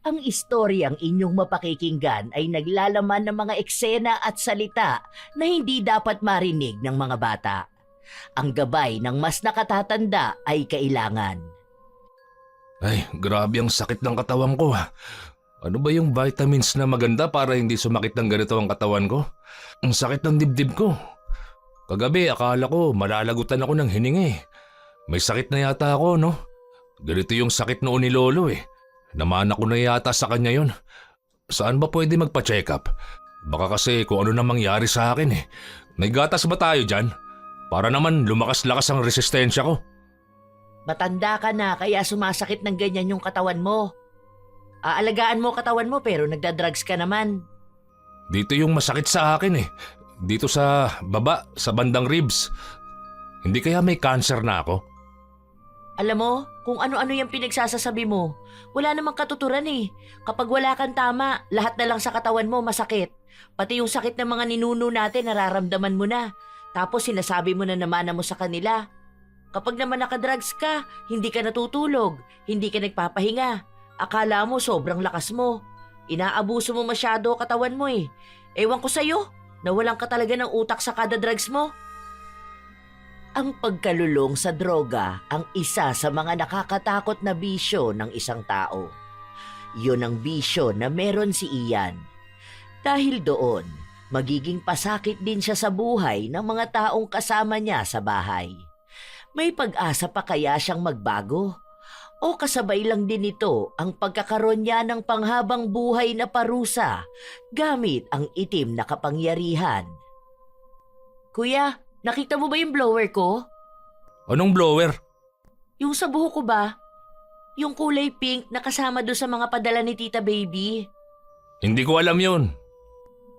Ang istoryang inyong mapakikinggan ay naglalaman ng mga eksena at salita na hindi dapat marinig ng mga bata. Ang gabay ng mas nakatatanda ay kailangan. Ay, grabe ang sakit ng katawan ko. Ano ba yung vitamins na maganda para hindi sumakit ng ganito ang katawan ko? Ang sakit ng dibdib ko. Kagabi akala ko malalagutan ako ng hininga. May sakit na yata ako, no? Ganito yung sakit noon ni Lolo eh. Namana ko na yata sa kanya yon. Saan ba pwede magpa-check up? Baka kasi kung ano na mangyari sa akin eh. May gatas ba tayo dyan? Para naman lumakas-lakas ang resistensya ko. Matanda ka na kaya sumasakit ng ganyan yung katawan mo. Aalagaan mo katawan mo pero nagda-drugs ka naman. Dito yung masakit sa akin eh. Dito sa baba, sa bandang ribs. Hindi kaya may cancer na ako? Alam mo, kung ano-ano yung pinagsasasabi mo, wala namang katuturan eh. Kapag wala kang tama, lahat na lang sa katawan mo masakit. Pati yung sakit ng mga ninuno natin nararamdaman mo na. Tapos sinasabi mo na naman mo sa kanila. Kapag naman nakadrugs ka, hindi ka natutulog, hindi ka nagpapahinga. Akala mo sobrang lakas mo. Inaabuso mo masyado katawan mo eh. Ewan ko sa'yo, nawalan ka talaga ng utak sa kada drugs mo. Ang pagkalulong sa droga ang isa sa mga nakakatakot na bisyo ng isang tao. Yun ang bisyo na meron si Ian. Dahil doon, magiging pasakit din siya sa buhay ng mga taong kasama niya sa bahay. May pag-asa pa kaya siyang magbago? O kasabay lang din ito ang pagkakaroon niya ng panghabang buhay na parusa gamit ang itim na kapangyarihan? Kuya, nakita mo ba yung blower ko? Anong blower? Yung sa buhok ko ba? Yung kulay pink na kasama doon sa mga padala ni Tita Baby. Hindi ko alam yun.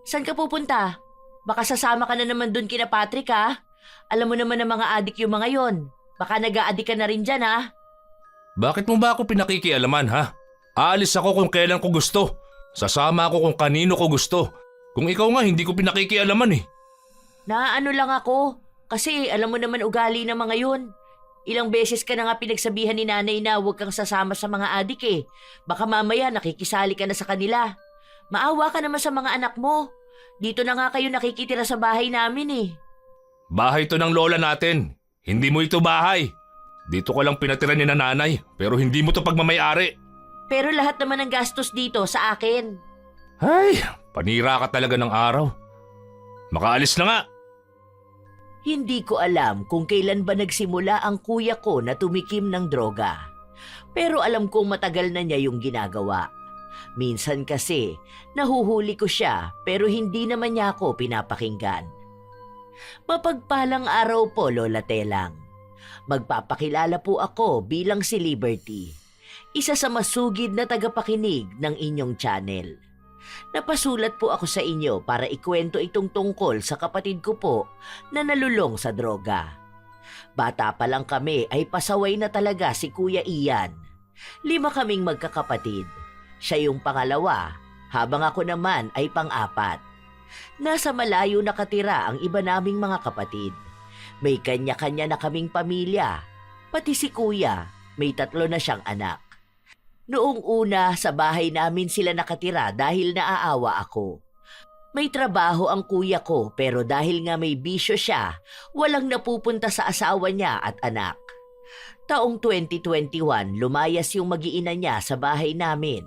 Saan ka pupunta? Baka sasama ka na naman doon kina Patrick ha? Alam mo naman ng mga adik yung mga yon. Baka nag-a-adik ka na rin dyan ha? Bakit mo ba ako pinakikialaman ha? Aalis ako kung kailan ko gusto. Sasama ako kung kanino ko gusto. Kung ikaw nga hindi ko pinakikialaman eh. Naano lang ako. Kasi alam mo naman ugali ng mga yun. Ilang beses ka na nga pinagsabihan ni nanay na huwag kang sasama sa mga adik eh. Baka mamaya nakikisali ka na sa kanila. Maawa ka naman sa mga anak mo. Dito na nga kayo nakikitira sa bahay namin eh. Bahay to ng lola natin. Hindi mo ito bahay. Dito ka lang pinatira ni nanay pero hindi mo to pagmamayari. Pero lahat naman ng gastos dito sa akin. Ay, panira ka talaga ng araw. Makaalis na nga. Hindi ko alam kung kailan ba nagsimula ang kuya ko na tumikim ng droga. Pero alam kong matagal na niya yung ginagawa. Minsan kasi, nahuhuli ko siya pero hindi naman niya ako pinapakinggan. Mapagpalang araw po, Lola Telang. Magpapakilala po ako bilang si Liberty, isa sa masugid na tagapakinig ng inyong channel. Napasulat po ako sa inyo para ikwento itong tungkol sa kapatid ko po na nalulong sa droga. Bata pa lang kami ay pasaway na talaga si Kuya Ian. 5 kaming magkakapatid. Siya yung pangalawa, habang ako naman ay pang-4. Nasa malayo nakatira ang iba naming mga kapatid. May kanya-kanya na kaming pamilya. Pati si Kuya, may 3 na siyang anak. Noong una, sa bahay namin sila nakatira dahil naaawa ako. May trabaho ang kuya ko pero dahil nga may bisyo siya, walang napupunta sa asawa niya at anak. Taong 2021, lumayas yung mag-iina niya sa bahay namin.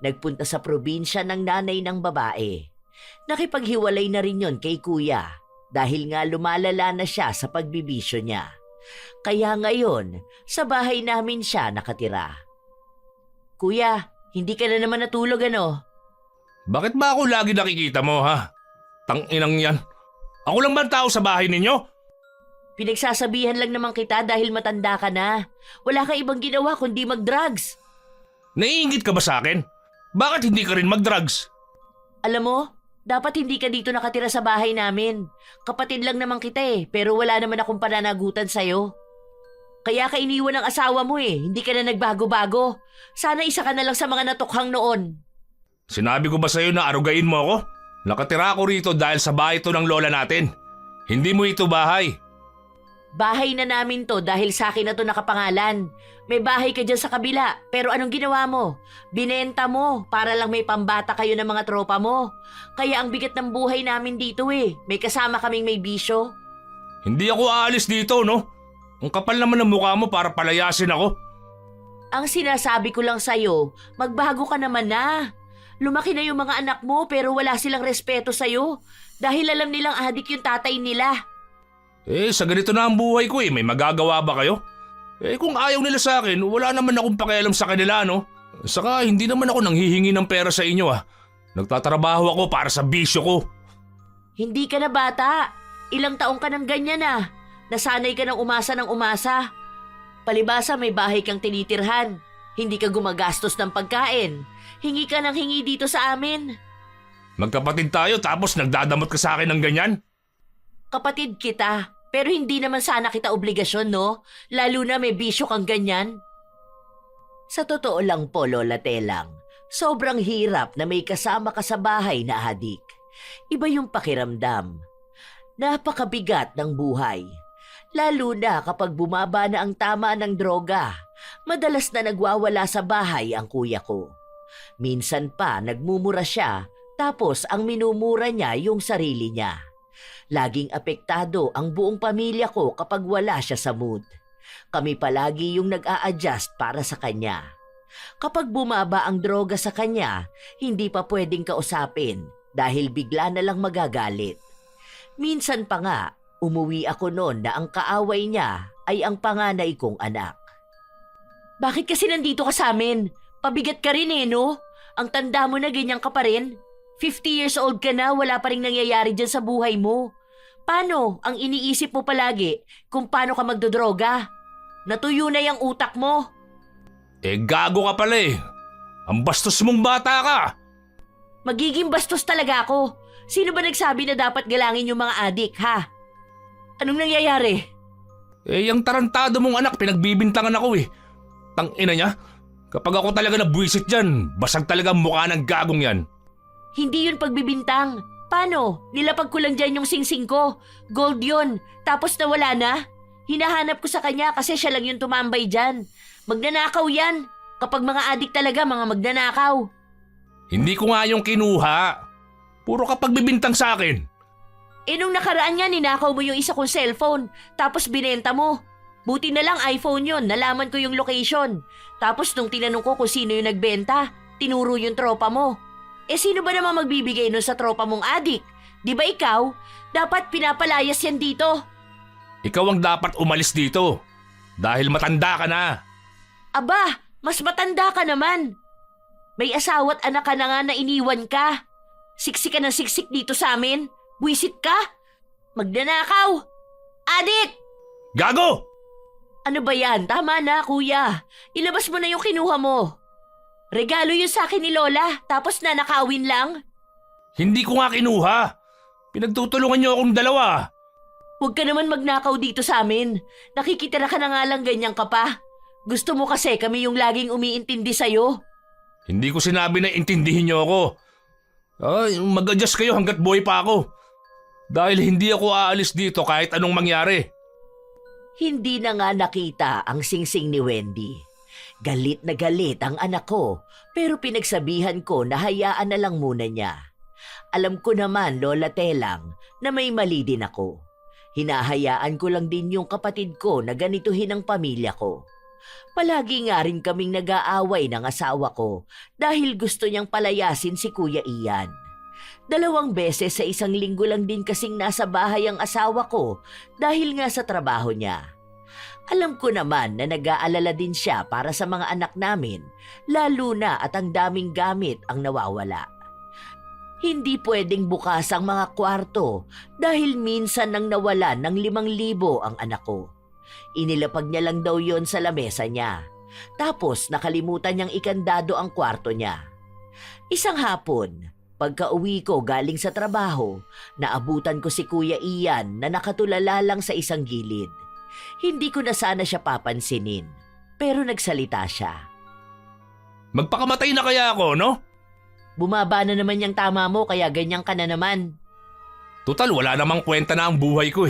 Nagpunta sa probinsya ng nanay ng babae. Nakipaghiwalay na rin yon kay kuya dahil nga lumalala na siya sa pagbibisyo niya. Kaya ngayon, sa bahay namin siya nakatira. Kuya, hindi ka na naman natulog ano? Bakit ba ako lagi nakikita mo ha? Tanginang yan. Ako lang ba ang tao sa bahay ninyo? Pinagsasabihan lang naman kita dahil matanda ka na. Wala ka ibang ginawa kundi mag-drugs. Naiingit ka ba sa akin? Bakit hindi ka rin mag-drugs? Alam mo, dapat hindi ka dito nakatira sa bahay namin. Kapatid lang naman kita eh, pero wala naman akong pananagutan sa'yo. Kaya ka iniwan ng asawa mo eh, hindi ka na nagbago-bago. Sana isa ka na lang sa mga natukhang noon. Sinabi ko ba sa'yo na arugain mo ako? Nakatira ako rito dahil sa bahay ito ng lola natin. Hindi mo ito bahay. Bahay na namin to dahil sa akin na to nakapangalan. May bahay ka dyan sa kabila, pero anong ginawa mo? Binenta mo para lang may pambata kayo ng mga tropa mo. Kaya ang bigat ng buhay namin dito eh. May kasama kaming may bisyo. Hindi ako aalis dito, no? Ang kapal naman ng mukha mo para palayasin ako. Ang sinasabi ko lang sa'yo, magbago ka naman na. Lumaki na yung mga anak mo pero wala silang respeto sa'yo. Dahil alam nilang adik yung tatay nila. Sa ganito na ang buhay ko may magagawa ba kayo? Kung ayaw nila sa akin, wala naman akong pakialam sa kanila, no? Saka hindi naman ako nanghihingi ng pera sa inyo, Nagtatrabaho ako para sa bisyo ko. Hindi ka na bata. Ilang taong ka nang ganyan na. Nasanay ka ng umasa. Palibasa may bahay kang tinitirhan. Hindi ka gumagastos ng pagkain. Hingi ka ng hingi dito sa amin. Magkapatid tayo tapos nagdadamot ka sa akin ng ganyan? Kapatid kita, pero hindi naman sana kita obligasyon, no? Lalo na may bisyo kang ganyan. Sa totoo lang po, Lola Telang, sobrang hirap na may kasama ka sa bahay na adik. Iba yung pakiramdam. Napakabigat ng buhay. Lalo na kapag bumaba na ang tama ng droga. Madalas na nagwawala sa bahay ang kuya ko. Minsan pa nagmumura siya, tapos ang minumura niya yung sarili niya. Laging apektado ang buong pamilya ko kapag wala siya sa mood. Kami palagi yung nag-a-adjust para sa kanya. Kapag bumaba ang droga sa kanya, hindi pa pwedeng kausapin dahil bigla na lang magagalit. Minsan pa nga, umuwi ako noon na ang kaaway niya ay ang panganay kong anak. Bakit kasi nandito ka sa amin? Pabigat ka rin no? Ang tanda mo na ganyan ka pa rin. 50 years old ka na, wala pa rin nangyayari dyan sa buhay mo. Paano ang iniisip mo palagi kung paano ka magdodroga? Natuyo na yung utak mo. Gago ka pala Ang bastos mong bata ka. Magiging bastos talaga ako. Sino ba nagsabi na dapat galangin yung mga adik, ha? Anong nangyayari? Yung tarantado mong anak, pinagbibintangan ako Tangina niya. Kapag ako talaga nabwisit dyan, basag talaga ang mukha ng gagong yan. Hindi yun pagbibintang. Paano? Nilapag ko lang dyan yung singsing ko. Gold yun. Tapos nawala na. Hinahanap ko sa kanya kasi siya lang yung tumambay dyan. Magnanakaw yan. Kapag mga adik talaga, mga magnanakaw. Hindi ko nga yung kinuha. Puro ka pagbibintang sa akin. Nung nakaraan nga, ninakaw mo yung isa kong cellphone. Tapos binenta mo. Buti na lang iPhone yun. Nalaman ko yung location. Tapos nung tinanong ko kung sino yung nagbenta, tinuro yung tropa mo. Sino ba naman magbibigay nun sa tropa mong adik? Di ba ikaw? Dapat pinapalayas yan dito. Ikaw ang dapat umalis dito. Dahil matanda ka na. Aba, mas matanda ka naman. May asawa't anak ka na nga na iniwan ka. Siksik ka ng siksik dito sa amin. Buisit ka. Magnanakaw. Adik! Gago! Ano ba yan? Tama na, kuya. Ilabas mo na yung kinuha mo. Regalo yun sa akin ni Lola, tapos nanakawin lang. Hindi ko nga kinuha. Pinagtutulungan niyo akong dalawa. Huwag ka naman magnakaw dito sa amin. Nakikitira ka na nga lang ganyan ka pa. Gusto mo kasi kami yung laging umiintindi sa'yo. Hindi ko sinabi na intindihin niyo ako. Mag-adjust kayo hanggat buhay pa ako. Dahil hindi ako aalis dito kahit anong mangyari. Hindi na nga nakita ang singsing ni Wendy. Galit na galit ang anak ko, pero pinagsabihan ko na hayaan na lang muna niya. Alam ko naman, Lola Telang, na may mali din ako. Hinahayaan ko lang din yung kapatid ko na ganituhin ang pamilya ko. Palagi nga rin kaming nag-aaway ng asawa ko dahil gusto niyang palayasin si Kuya Ian. 2 beses sa 1 linggo lang din kasing nasa bahay ang asawa ko dahil nga sa trabaho niya. Alam ko naman na nag-aalala din siya para sa mga anak namin, lalo na at ang daming gamit ang nawawala. Hindi pwedeng bukas ang mga kwarto dahil minsan nang nawala ng 5,000 ang anak ko. Inilapag niya lang daw yon sa lamesa niya. Tapos nakalimutan niyang ikandado ang kwarto niya. Isang hapon, pagka-uwi ko galing sa trabaho, naabutan ko si Kuya Ian na nakatulala lang sa isang gilid. Hindi ko na sana siya papansinin, pero nagsalita siya. Magpakamatay na kaya ako, no? Bumaba na naman yung tama mo kaya ganyan ka na naman. Total, wala namang kwenta na ang buhay ko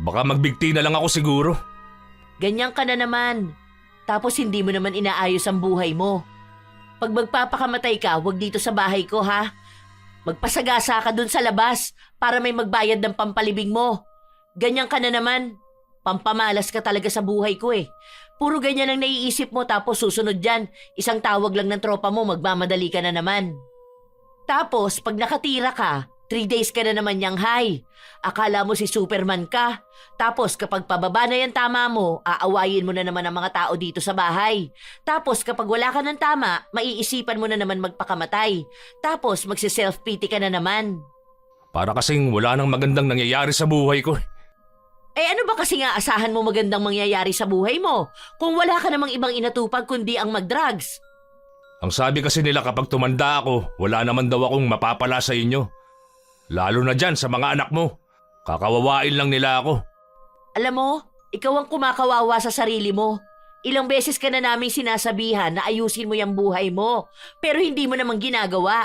Baka magbigti na lang ako siguro. Ganyan ka na naman. Tapos hindi mo naman inaayos ang buhay mo. Pag magpapakamatay ka, huwag dito sa bahay ko ha. Magpasagasa ka dun sa labas para may magbayad ng pampalibing mo. Ganyan ka na naman. Pampamalas ka talaga sa buhay ko eh. Puro ganyan ang naiisip mo tapos susunod dyan, isang tawag lang ng tropa mo, magmamadali ka na naman. Tapos pag nakatira ka, 3 days ka na naman niyang high. Akala mo si Superman ka. Tapos kapag pababa na yan tama mo, aawayin mo na naman ang mga tao dito sa bahay. Tapos kapag wala ka ng tama, maiisipan mo na naman magpakamatay. Tapos magsi-self-pity ka na naman. Para kasing wala nang magandang nangyayari sa buhay ko. Eh ano ba kasi nga asahan mo magandang mangyayari sa buhay mo kung wala ka namang ibang inatupag kundi ang mag-drugs? Ang sabi kasi nila kapag tumanda ako, wala naman daw akong mapapala sa inyo. Lalo na dyan sa mga anak mo. Kakawawain lang nila ako. Alam mo, ikaw ang kumakawawa sa sarili mo. Ilang beses ka na naming sinasabihan na ayusin mo yung buhay mo, pero hindi mo namang ginagawa.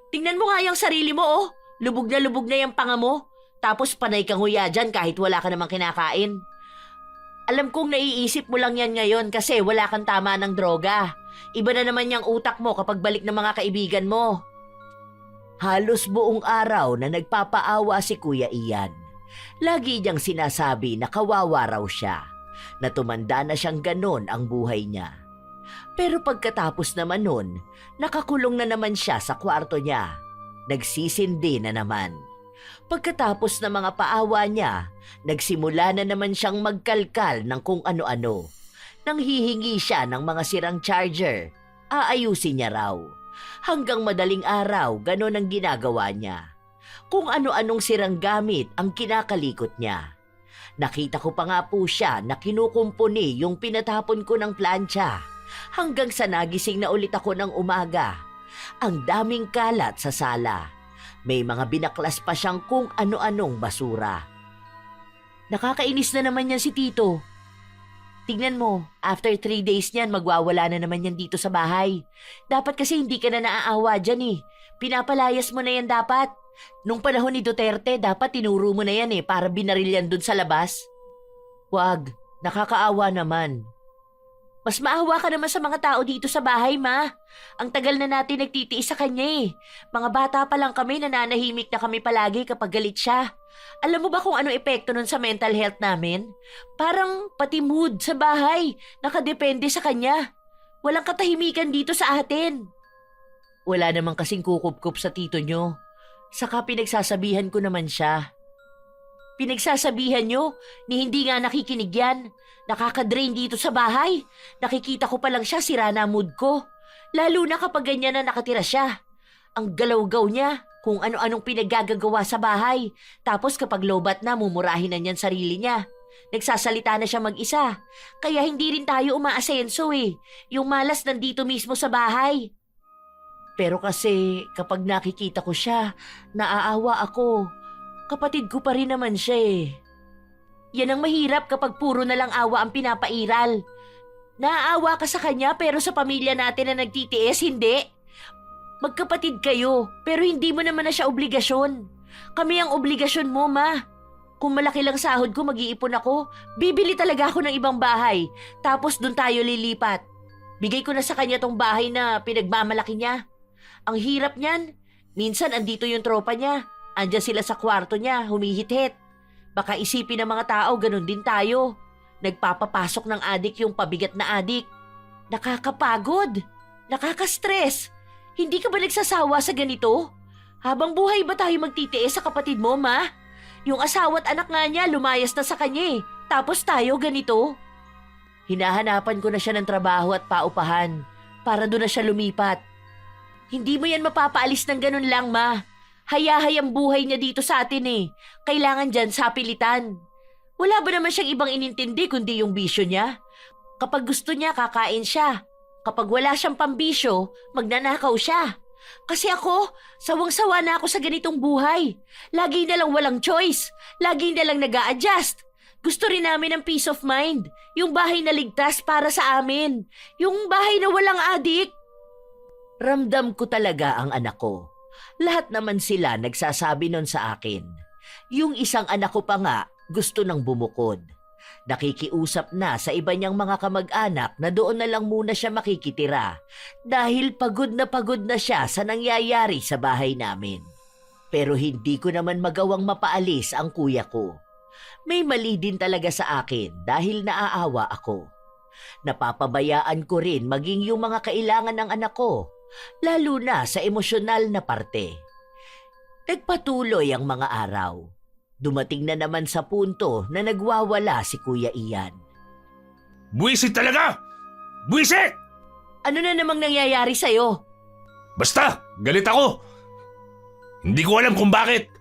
Tingnan mo nga yung sarili mo oh, lubog na yung panga mo. Tapos panay kang huya dyan kahit wala ka namang kinakain. Alam kong naiisip mo lang yan ngayon kasi wala kang tama ng droga. Iba na naman yung utak mo kapag balik ng mga kaibigan mo. Halos buong araw na nagpapaawa si Kuya Ian. Lagi niyang sinasabi na kawawa raw siya, na tumanda na siyang ganon ang buhay niya. Pero pagkatapos naman nun, nakakulong na naman siya sa kwarto niya. Nagsisindi na naman. Pagkatapos ng mga paawa niya, nagsimula na naman siyang magkalkal ng kung ano-ano. Nang hihingi siya ng mga sirang charger, aayusin niya raw. Hanggang madaling araw, ganon ang ginagawa niya. Kung ano-anong sirang gamit ang kinakalikot niya. Nakita ko pa nga po siya na kinukumpuni yung pinatapon ko ng plancha. Hanggang sa nagising na ulit ako ng umaga. Ang daming kalat sa sala. May mga binaklas pa siyang kung ano-anong basura. Nakakainis na naman yan si Tito. Tignan mo, after 3 days niyan, magwawala na naman yan dito sa bahay. Dapat kasi hindi ka na naaawa dyan eh. Pinapalayas mo na yan dapat. Nung panahon ni Duterte, dapat tinuro mo na yan eh para binaril yan dun sa labas. Wag, nakakaawa naman. Mas maawa ka naman sa mga tao dito sa bahay, ma. Ang tagal na natin nagtitiis sa kanya eh. Mga bata pa lang kami, nananahimik na kami palagi kapag galit siya. Alam mo ba kung ano epekto nun sa mental health namin? Parang pati mood sa bahay, nakadepende sa kanya. Walang katahimikan dito sa atin. Wala namang kasing kukup-kup sa tito nyo. Saka pinagsasabihan ko naman siya. Pinagsasabihan nyo ni hindi nga nakikinig yan. Nakaka-drain dito sa bahay. Nakikita ko pa lang siya, sira na mood ko. Lalo na kapag ganyan na nakatira siya. Ang galaw-gaw niya, kung ano-anong pinaggagawa sa bahay. Tapos kapag lobat na, mumurahin na niyan sarili niya. Nagsasalita na siya mag-isa. Kaya hindi rin tayo umaasenso eh. Yung malas nandito mismo sa bahay. Pero kasi kapag nakikita ko siya, naaawa ako. Kapatid ko pa rin naman siya eh. Yan ang mahirap kapag puro na lang awa ang pinapairal. Naaawa ka sa kanya pero sa pamilya natin na nagtitiis, hindi. Magkapatid kayo pero hindi mo naman na siya obligasyon. Kami ang obligasyon mo, ma. Kung malaki lang sahod ko, mag-iipon ako. Bibili talaga ako ng ibang bahay. Tapos dun tayo lilipat. Bigay ko na sa kanya tong bahay na pinagmamalaki niya. Ang hirap niyan. Minsan andito yung tropa niya. Andiyan sila sa kwarto niya, humihit-hit. Baka isipin ng mga tao, ganun din tayo. Nagpapapasok ng adik yung pabigat na adik. Nakakapagod. Nakaka-stress. Hindi ka ba nagsasawa sa ganito? Habang buhay ba tayo magtitiis sa kapatid mo, ma? Yung asawa at anak nga niya lumayas na sa kanya eh. Tapos tayo ganito. Hinahanapan ko na siya ng trabaho at paupahan para doon na siya lumipat. Hindi mo yan mapapaalis ng ganun lang, ma. Hayahay ang buhay niya dito sa atin eh. Kailangan dyan sa pilitan. Wala ba naman siyang ibang inintindi kundi yung bisyo niya? Kapag gusto niya, kakain siya. Kapag wala siyang pambisyo, magnanakaw siya. Kasi ako, sawang-sawa na ako sa ganitong buhay. Lagi na lang walang choice. Lagi na lang nag-a-adjust. Gusto rin namin ng peace of mind. Yung bahay na ligtas para sa amin. Yung bahay na walang adik. Ramdam ko talaga ang anak ko. Lahat naman sila nagsasabi nun sa akin. Yung isang anak ko pa nga, gusto nang bumukod. Nakikiusap na sa iba niyang mga kamag-anak na doon na lang muna siya makikitira dahil pagod na siya sa nangyayari sa bahay namin. Pero hindi ko naman magawang mapaalis ang kuya ko. May mali din talaga sa akin dahil naaawa ako. Napapabayaan ko rin maging yung mga kailangan ng anak ko, lalo na sa emosyonal na parte. Nagpatuloy ang mga araw. Dumating na naman sa punto na nagwawala si Kuya Ian. Buwisit talaga! Buwisit! Ano na namang nangyayari sa'yo? Basta, galit ako! Hindi ko alam kung bakit.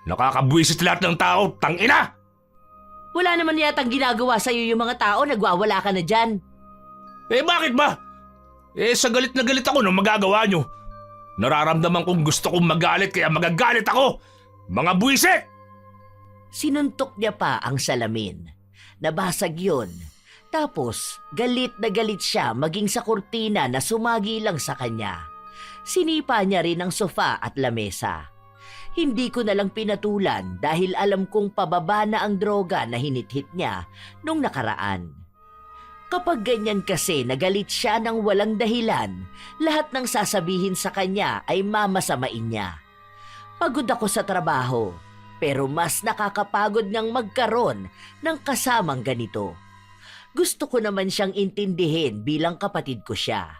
Nakakabuwisit lahat ng tao, tangina! Wala naman yatang ginagawa sa'yo yung mga tao, nagwawala ka na dyan. Bakit ba? Sa galit na galit ako nung magagawa nyo. Nararamdaman kong gusto kong magalit kaya magagalit ako! Mga buwisit! Sinuntok niya pa ang salamin. Nabasag yun. Tapos, galit na galit siya maging sa kurtina na sumagi lang sa kanya. Sinipa niya rin ang sofa at lamesa. Hindi ko na lang pinatulan dahil alam kong pababa na ang droga na hinithit niya nung nakaraan. Kapag ganyan kasi nagalit siya ng walang dahilan, lahat ng sasabihin sa kanya ay mamasamain niya. Pagod ako sa trabaho. Pero mas nakakapagod ngang magkaroon ng kasamang ganito. Gusto ko naman siyang intindihin bilang kapatid ko siya.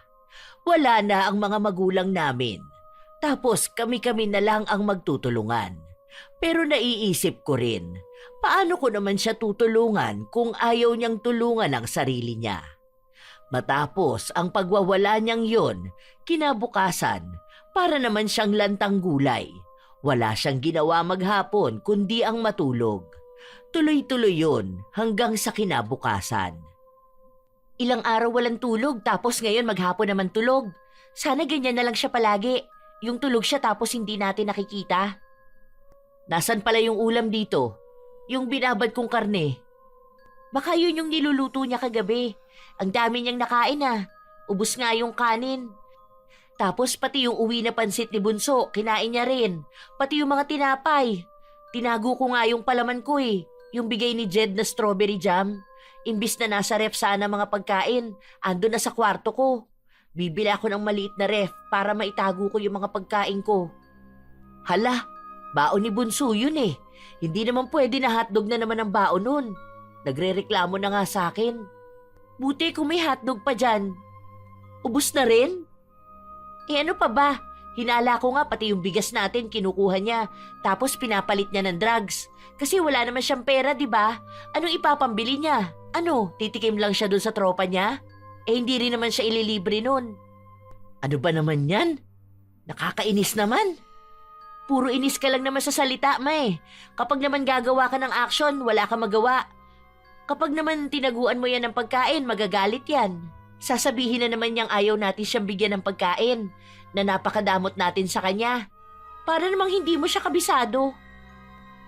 Wala na ang mga magulang namin. Tapos kami-kami na lang ang magtutulungan. Pero naiisip ko rin, paano ko naman siya tutulungan kung ayaw niyang tulungan ang sarili niya? Matapos ang pagwawala niyang yon, kinabukasan, para naman siyang lantang gulay. Wala siyang ginawa maghapon kundi ang matulog. Tuloy-tuloy yun hanggang sa kinabukasan. Ilang araw walang tulog tapos ngayon maghapon naman tulog. Sana ganyan na lang siya palagi. Yung tulog siya tapos hindi natin nakikita. Nasaan pala yung ulam dito? Yung binabad kong karne. Baka yun yung niluluto niya kagabi. Ang dami niyang nakain ah. Ubus nga yung kanin. Tapos pati yung uwi na pansit ni Bunso, kinain niya rin. Pati yung mga tinapay. Tinago ko nga yung palaman ko eh. Yung bigay ni Jed na strawberry jam. Imbis na nasa ref sana mga pagkain, ando na sa kwarto ko. Bibili ako ng maliit na ref para maitago ko yung mga pagkain ko. Hala, baon ni Bunso yun eh. Hindi naman pwede na hotdog na naman ang baon nun. Nagre-reklamo na nga sa akin. Buti kung may hotdog pa dyan. Ubus na rin? Ano pa ba? Hinala ko nga pati yung bigas natin kinukuha niya. Tapos pinapalit niya ng drugs. Kasi wala naman siyang pera, di ba? Anong ipapambili niya? Ano, titikim lang siya dun sa tropa niya? Hindi rin naman siya ililibre nun. Ano ba naman yan? Nakakainis naman. Puro inis ka lang naman sa salita, May. Kapag naman gagawa ka ng action, wala ka magawa. Kapag naman tinaguan mo yan ng pagkain, magagalit yan. Sasabihin na naman niyang ayaw natin siyang bigyan ng pagkain, na napakadamot natin sa kanya. Para namang hindi mo siya kabisado.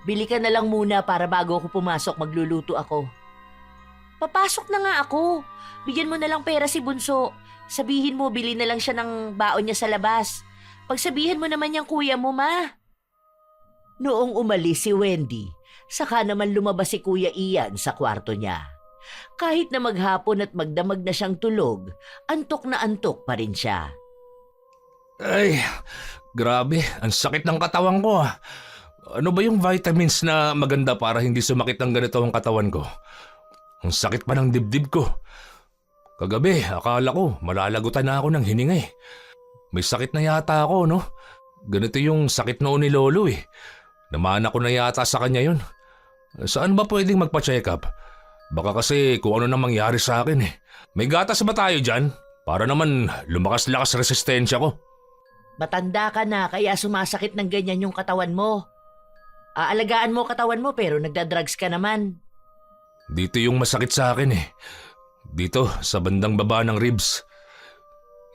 Bili ka na lang muna para bago ako pumasok magluluto ako. Papasok na nga ako. Bigyan mo na lang pera si Bunso. Sabihin mo bili na lang siya ng baon niya sa labas. Pagsabihin mo naman yung kuya mo, ma. Noong umalis si Wendy, saka naman lumabas si Kuya Ian sa kwarto niya. Kahit na maghapon at magdamag na siyang tulog, antok na antok pa rin siya. Ay, grabe. Ang sakit ng katawan ko ah. Ano ba yung vitamins na maganda para hindi sumakit ng ganito ang katawan ko? Ang sakit pa ng dibdib ko. Kagabi, akala ko malalagutan na ako ng hininga eh. May sakit na yata ako, no? Ganito yung sakit noon ni Lolo eh. Namana ko na yata sa kanya yun. Saan ba pwedeng magpa-check up? Baka kasi kung ano na mangyari sa akin eh. May gatas ba tayo dyan? Para naman lumakas-lakas resistensya ko. Matanda ka na kaya sumasakit ng ganyan yung katawan mo. Aalagaan mo katawan mo pero nagdadrugs ka naman. Dito yung masakit sa akin eh. Dito sa bandang baba ng ribs.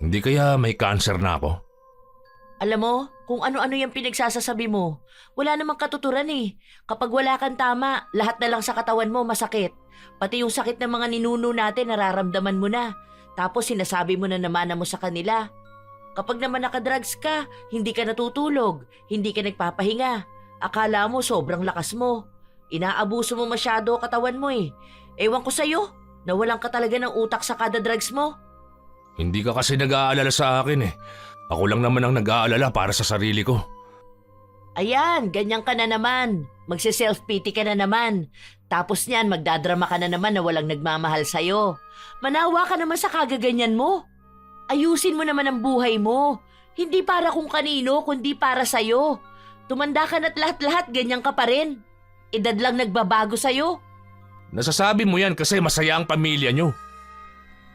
Hindi kaya may cancer na ako? Alam mo, kung ano-ano yung pinagsasasabi mo, wala namang katuturan eh. Kapag wala kang tama, lahat na lang sa katawan mo masakit. Pati yung sakit ng mga ninuno natin nararamdaman mo na. Tapos sinasabi mo na naman mo sa kanila. Kapag naman nakadrugs ka, hindi ka natutulog, hindi ka nagpapahinga. Akala mo sobrang lakas mo. Inaabuso mo masyado katawan mo eh. Ewan ko sa'yo, nawalan ka talaga ng utak sa kada drugs mo. Hindi ka kasi nag-aalala sa akin eh. Ako lang naman ang nag-aalala para sa sarili ko. Ayan, ganyan ka na naman. Magsi-self-pity ka na naman. Tapos niyan, magdadrama ka na naman na walang nagmamahal sa'yo. Manawa ka naman sa kagaganyan mo. Ayusin mo naman ang buhay mo. Hindi para kung kanino, kundi para sa'yo. Tumanda ka na't lahat-lahat, ganyan ka pa rin. Edad lang nagbabago sa'yo. Nasasabi mo yan kasi masaya ang pamilya nyo.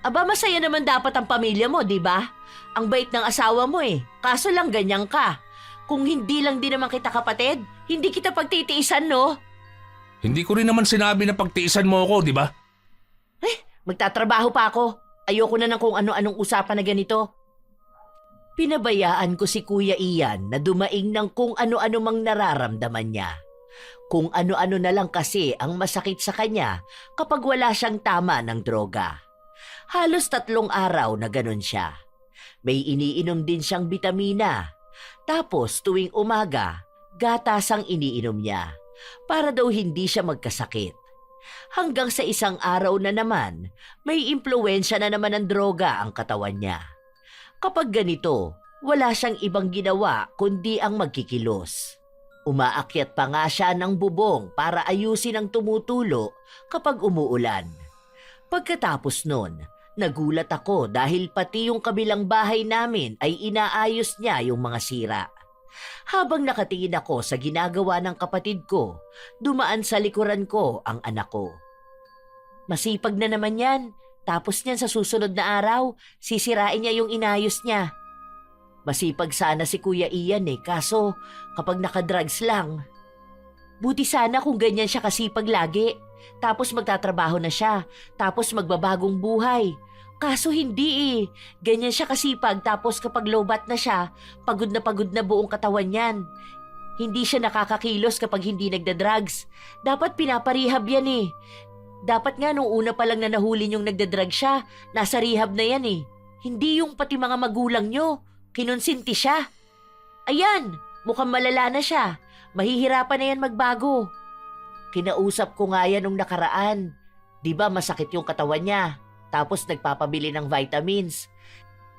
Aba, masaya naman dapat ang pamilya mo, di ba? Ang bait ng asawa mo eh. Kaso lang ganyan ka. Kung hindi lang din naman kita kapatid, hindi kita pagtitiisan, no? Hindi ko rin naman sinabi na pagtiisan mo ako, di ba? Magtatrabaho pa ako. Ayoko na ng kung ano-anong usapan na ganito. Pinabayaan ko si Kuya Ian na dumaing ng kung ano-ano mang nararamdaman niya. Kung ano-ano na lang kasi ang masakit sa kanya kapag wala siyang tama ng droga. Halos 3 araw na ganun siya. May iniinom din siyang bitamina. Tapos tuwing umaga, gatas ang iniinom niya para daw hindi siya magkasakit. Hanggang sa isang araw na naman, may impluwensya na naman ng droga ang katawan niya. Kapag ganito, wala siyang ibang ginawa kundi ang magkikilos. Umaakyat pa nga siya ng bubong para ayusin ang tumutulo kapag umuulan. Pagkatapos nun, nagulat ako dahil pati yung kabilang bahay namin ay inaayos niya yung mga sira. Habang nakatingin ako sa ginagawa ng kapatid ko, dumaan sa likuran ko ang anak ko. Masipag na naman yan. Tapos niyan sa susunod na araw, sisirain niya yung inayos niya. Masipag sana si Kuya Ian eh, kaso kapag nakadrugs lang. Buti sana kung ganyan siya kasipag lagi. Tapos magtatrabaho na siya, tapos magbabagong buhay. Kaso hindi eh. Ganyan siya kasipag tapos kapag lowbat na siya, pagod na buong katawan niyan. Hindi siya nakakakilos kapag hindi nagdadrugs. Dapat pinaparehab yan eh. Dapat nga nung una pa lang na nahuli niyong nagdadrag siya, nasa rehab na yan eh. Hindi yung pati mga magulang niyo. Kinonsinti siya. Ayan, mukhang malala na siya. Mahihirapan na yan magbago. Kinausap ko nga yan nung nakaraan. Di ba masakit yung katawan niya? Tapos nagpapabili ng vitamins.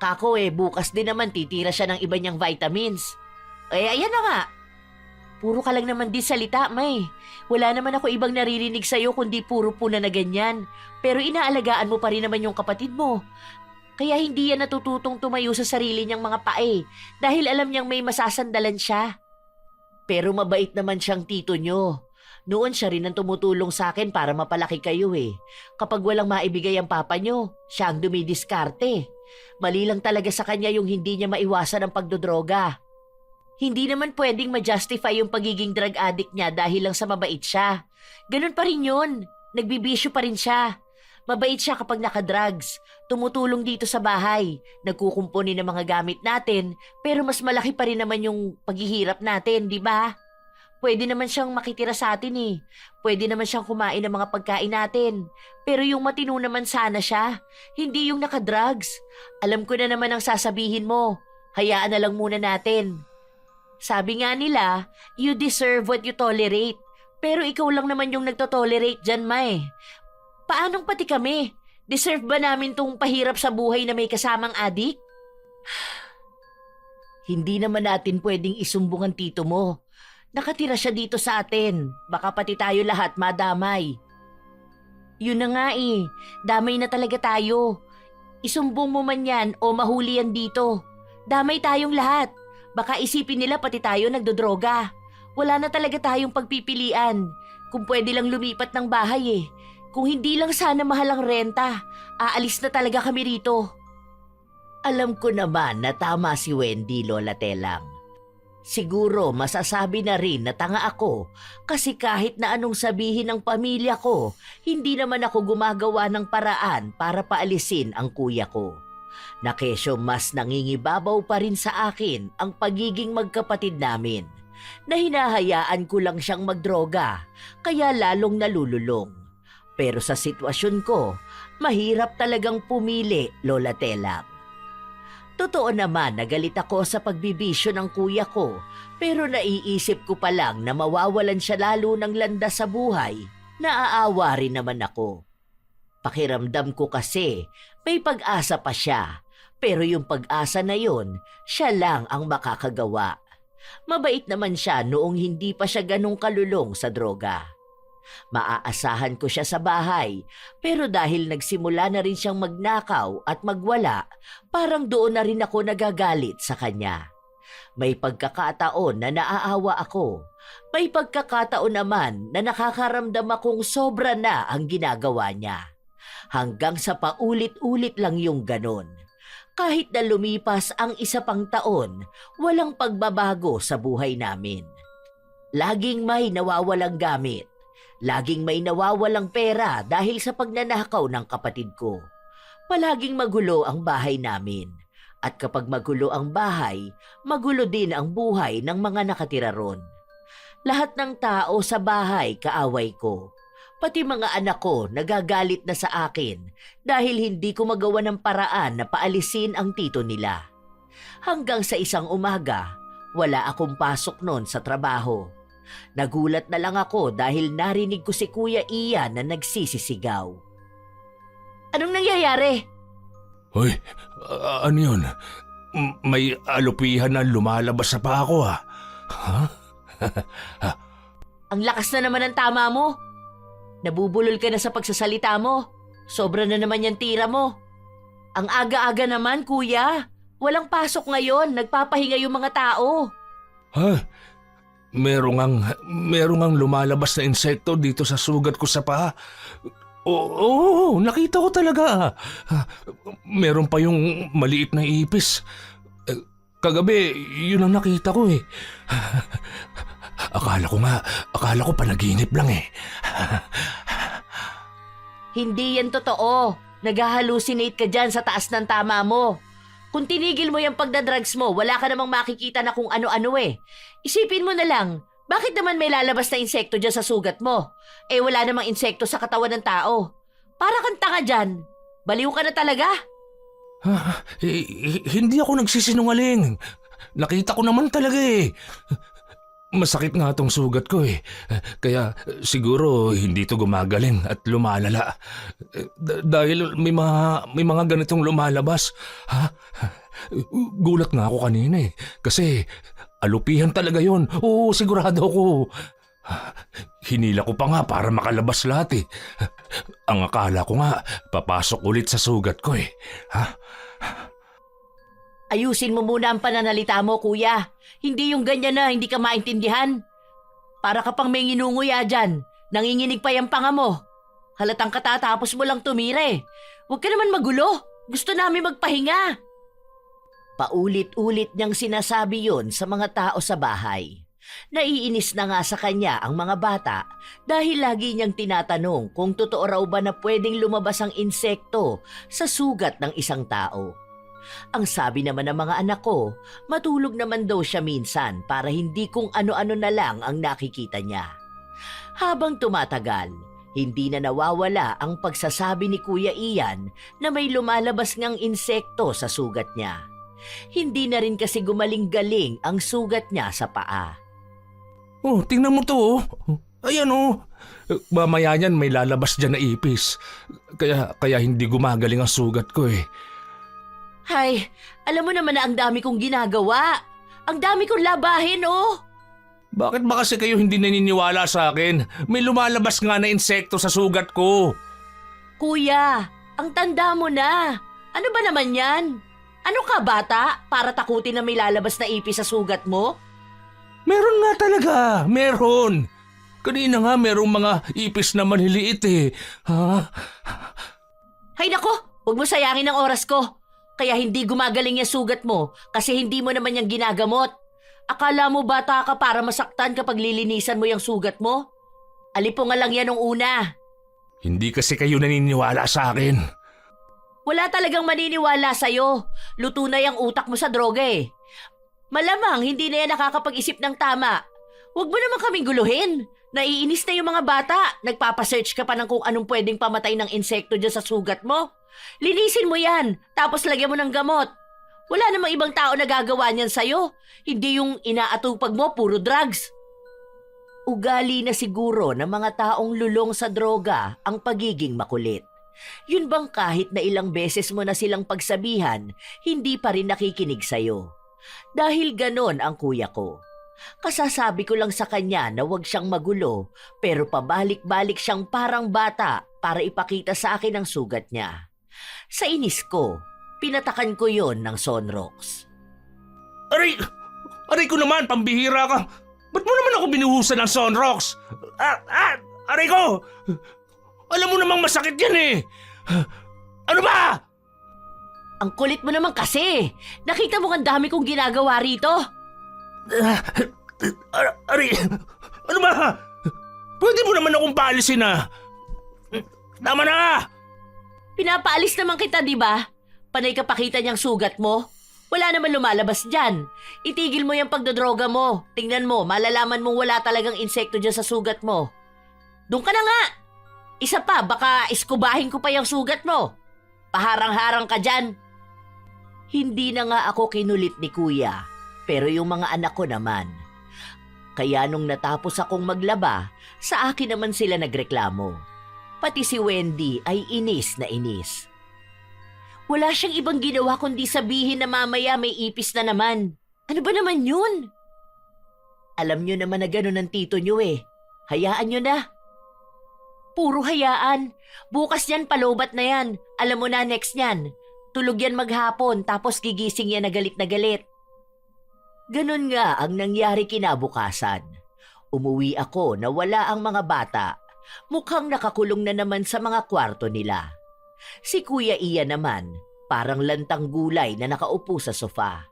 Kako bukas din naman titira siya ng iba niyang vitamins. Ayan na nga. Puro ka lang naman din salita, May. Wala naman ako ibang naririnig sa'yo kundi puro puna na ganyan. Pero inaalagaan mo pa rin naman yung kapatid mo. Kaya hindi yan natututong tumayo sa sarili niyang mga pae dahil alam niyang may masasandalan siya. Pero mabait naman siyang tito niyo. Noon siya rin ang tumutulong sa akin para mapalaki kayo eh. Kapag walang maibigay ang papa niyo, siya ang dumidiskarte. Mali lang talaga sa kanya yung hindi niya maiwasan ang pagdodroga. Hindi naman pwedeng ma-justify yung pagiging drug addict niya dahil lang sa mabait siya. Ganun pa rin yun. Nagbibisyo pa rin siya. Mabait siya kapag nakadrugs. Tumutulong dito sa bahay. Nagkukumpuni ng mga gamit natin. Pero mas malaki pa rin naman yung paghihirap natin, di ba? Pwede naman siyang makitira sa atin eh. Pwede naman siyang kumain ng mga pagkain natin. Pero yung matino naman sana siya. Hindi yung nakadrugs. Alam ko na naman ang sasabihin mo. Hayaan na lang muna natin. Sabi nga nila, you deserve what you tolerate. Pero ikaw lang naman yung nagtotolerate dyan, May. Paanong pati kami? Deserve ba namin tong pahirap sa buhay na may kasamang adik? Hindi naman natin pwedeng isumbong ang tito mo. Nakatira siya dito sa atin. Baka pati tayo lahat madamay. Yun na nga eh. Damay na talaga tayo. Isumbong mo man yan o mahuli yan dito. Damay tayong lahat. Baka isipin nila pati tayo nagdodroga. Wala na talaga tayong pagpipilian. Kung pwede lang lumipat ng bahay eh. Kung hindi lang sana mahal ang renta, aalis na talaga kami rito. Alam ko naman na tama si Wendy, Lola Telang. Siguro masasabi na rin na tanga ako kasi kahit na anong sabihin ng pamilya ko, hindi naman ako gumagawa ng paraan para paalisin ang kuya ko. Na kesyo mas nangingibabaw pa rin sa akin ang pagiging magkapatid namin, na hinahayaan ko lang siyang magdroga, kaya lalong nalululong. Pero sa sitwasyon ko, mahirap talagang pumili, Lola Telang. Totoo naman na galit ako sa pagbibisyo ng kuya ko, pero naiisip ko pa lang na mawawalan siya lalo ng landas sa buhay. Naaawa rin naman ako. Pakiramdam ko kasi may pag-asa pa siya, pero yung pag-asa na yun, siya lang ang makakagawa. Mabait naman siya noong hindi pa siya ganong kalulong sa droga. Maaasahan ko siya sa bahay, pero dahil nagsimula na rin siyang magnakaw at magwala, parang doon na rin ako nagagalit sa kanya. May pagkakataon na naaawa ako. May pagkakataon naman na nakakaramdam akong sobra na ang ginagawa niya. Hanggang sa paulit-ulit lang yung ganon. Kahit na lumipas ang isa pang taon, walang pagbabago sa buhay namin. Laging may nawawalang gamit. Laging may nawawalang pera dahil sa pagnanakaw ng kapatid ko. Palaging magulo ang bahay namin. At kapag magulo ang bahay, magulo din ang buhay ng mga nakatira ron. Lahat ng tao sa bahay kaaway ko. Pati mga anak ko nagagalit na sa akin dahil hindi ko magawa ng paraan na paalisin ang tito nila. Hanggang sa isang umaga, wala akong pasok noon sa trabaho. Nagulat na lang ako dahil narinig ko si Kuya Ian na nagsisisigaw. Anong nangyayari? Hoy, ano yun? May alupihan na lumalabas sa paa ko ha? Ang lakas na naman ng tama mo. Nabubulol ka na sa pagsasalita mo. Sobra na naman yung tira mo. Ang aga-aga naman, kuya. Walang pasok ngayon. Nagpapahinga yung mga tao. Ha? Merong lumalabas na insekto dito sa sugat ko sa paa. Oo, nakita ko talaga. Meron pa yung maliit na ipis. Kagabi, yun ang nakita ko eh. Akala ko panaginip lang eh. Hindi yan totoo. Nag-hallucinate ka dyan sa taas ng tama mo. Kung tinigil mo yung pagdadrugs mo, wala ka namang makikita na kung ano-ano eh. Isipin mo na lang, bakit naman may lalabas na insekto dyan sa sugat mo? Eh wala namang insekto sa katawan ng tao. Para kang tanga dyan. Baliw ka na talaga. Hindi ako nagsisinungaling. Nakita ko naman talaga eh. Masakit nga tong sugat ko eh. Kaya siguro hindi to gumagaling at lumalala. Dahil may mga ganitong lumalabas. Gulat nga ako kanina eh. Kasi alupihan talaga yon. Oo, sigurado ako. Hinila ko pa nga para makalabas lahat eh. Ang akala ko nga, papasok ulit sa sugat ko eh. Ayusin mo muna ang pananalita mo, kuya. Hindi yung ganyan na hindi ka maintindihan. Para ka pang may nginunguya dyan. Nanginginig pa yung panga mo. Halatang katatapos mo lang tumira eh. Huwag ka naman magulo. Gusto namin magpahinga. Paulit-ulit niyang sinasabi yon sa mga tao sa bahay. Naiinis na nga sa kanya ang mga bata dahil lagi niyang tinatanong kung totoo raw ba na pwedeng lumabas ang insekto sa sugat ng isang tao. Ang sabi naman ng mga anak ko, matulog naman daw siya minsan para hindi kung ano-ano na lang ang nakikita niya. Habang tumatagal, hindi na nawawala ang pagsasabi ni Kuya Ian na may lumalabas ngang insekto sa sugat niya. Hindi na rin kasi gumaling-galing ang sugat niya sa paa. Oh, tingnan mo to oh. Ayan oh. Mamaya niyan may lalabas dyan na ipis. Kaya hindi gumagaling ang sugat ko eh. Hay, alam mo naman na ang dami kong ginagawa. Ang dami kong labahin, oh. Bakit ba kasi kayo hindi naniniwala sa akin? May lumalabas nga na insekto sa sugat ko. Kuya, ang tanda mo na. Ano ba naman yan? Ano ka, bata? Para takutin na may lalabas na ipis sa sugat mo? Meron nga talaga, meron. Kanina nga merong mga ipis na maliliit eh. Hay nako, huwag mo sayangin ang oras ko. Kaya hindi gumagaling yung sugat mo kasi hindi mo naman yung ginagamot. Akala mo bata ka para masaktan kapag lilinisan mo yung sugat mo? Alipunga lang yan nung una. Hindi kasi kayo naniniwala sa akin. Wala talagang maniniwala sa'yo. Luto na yung utak mo sa droga eh. Malamang hindi na yan nakakapag-isip ng tama. Huwag mo naman kaming guluhin. Naiinis na yung mga bata. Nagpapasearch ka pa ng kung anong pwedeng pamatay ng insekto dyan sa sugat mo. Linisin mo yan, tapos lagyan mo ng gamot. Wala namang ibang tao na gagawa niyan sa'yo. Hindi yung inaatupag mo, puro drugs. Ugali na siguro ng mga taong lulong sa droga ang pagiging makulit. Yun bang kahit na ilang beses mo na silang pagsabihan, hindi pa rin nakikinig sa'yo? Dahil ganon ang kuya ko. Kasasabi ko lang sa kanya na huwag siyang magulo, pero pabalik-balik siyang parang bata para ipakita sa akin ang sugat niya. Sa inis ko, pinatakan ko yon ng Sonrox. Aray! Aray ko naman, pambihira ka! Ba't mo naman ako binuhusan ng Sonrox? Aray ko! Alam mo namang masakit yan eh! Ano ba? Ang kulit mo naman kasi! Nakita mo ang dami kong ginagawa rito? Aray! Ano ba? Pwede mo naman akong paalisin ah! Tama na! Pinapaalis naman kita, di ba? Panay ka pakita niyang sugat mo. Wala naman lumalabas dyan. Itigil mo yung pagdodroga mo. Tingnan mo, malalaman mong wala talagang insekto dyan sa sugat mo. Doon ka na nga! Isa pa, baka iskubahin ko pa yung sugat mo. Paharang-harang ka dyan. Hindi na nga ako kinulit ni kuya, pero yung mga anak ko naman. Kaya nung natapos akong maglaba, sa akin naman sila nagreklamo. Pati si Wendy ay inis na inis. Wala siyang ibang ginawa kundi sabihin na mamaya may ipis na naman. Ano ba naman yun? Alam nyo naman na gano'n ang tito nyo eh. Hayaan nyo na. Puro hayaan. Bukas yan, palobat na yan. Alam mo na next yan. Tulog yan maghapon tapos gigising yan na galit. Ganon nga ang nangyari kinabukasan. Umuwi ako na wala ang mga bata. Mukhang nakakulong na naman sa mga kwarto nila. Si Kuya Ian naman, parang lantang gulay na nakaupo sa sofa.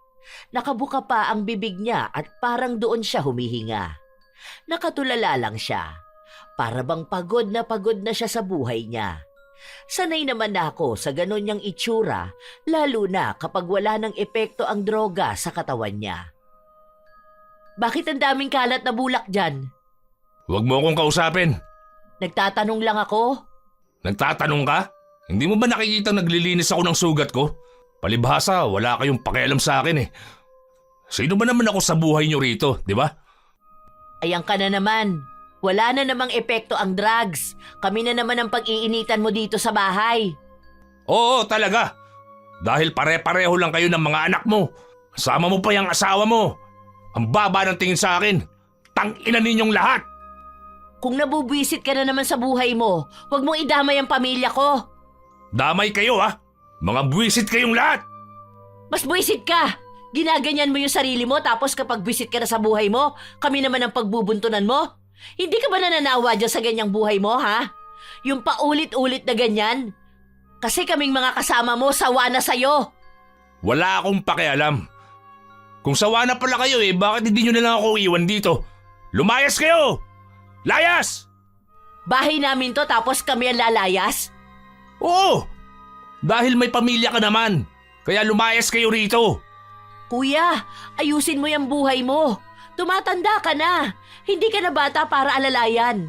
Nakabuka pa ang bibig niya at parang doon siya humihinga. Nakatulala lang siya. Para bang pagod na siya sa buhay niya. Sanay naman ako sa ganon niyang itsura, lalo na kapag wala ng epekto ang droga sa katawan niya. Bakit ang daming kalat na bulak dyan? Huwag mo akong kausapin. Nagtatanong lang ako. Nagtatanong ka? Hindi mo ba nakikita naglilinis ako ng sugat ko? Palibhasa, wala kayong pakialam sa akin eh. Sino ba naman ako sa buhay niyo rito, di ba? Ayan ka na naman. Wala na namang epekto ang drugs. Kami na naman ang pag-iinitan mo dito sa bahay. Oo, talaga. Dahil pare-pareho lang kayo ng mga anak mo. Sama mo pa yung asawa mo. Ang baba ng tingin sa akin. Tang-ina ninyong lahat. Kung nabubwisit ka na naman sa buhay mo, huwag mong idamay ang pamilya ko. Damay kayo ha. Mga buwisit kayong lahat. Mas buwisit ka. Ginaganyan mo yung sarili mo tapos kapag buwisit ka na sa buhay mo, kami naman ang pagbubuntunan mo. Hindi ka ba nananawa dyan sa ganyang buhay mo, ha? Yung paulit-ulit na ganyan? Kasi kaming mga kasama mo, sawa na sa'yo. Wala akong pakialam. Kung sawa na pala kayo bakit hindi nyo na lang ako iwan dito? Lumayas kayo! Layas! Bahay namin to tapos kami ang lalayas? Oo! Dahil may pamilya ka naman. Kaya lumayas kayo rito. Kuya, ayusin mo yung buhay mo. Tumatanda ka na. Hindi ka na bata para alalayan.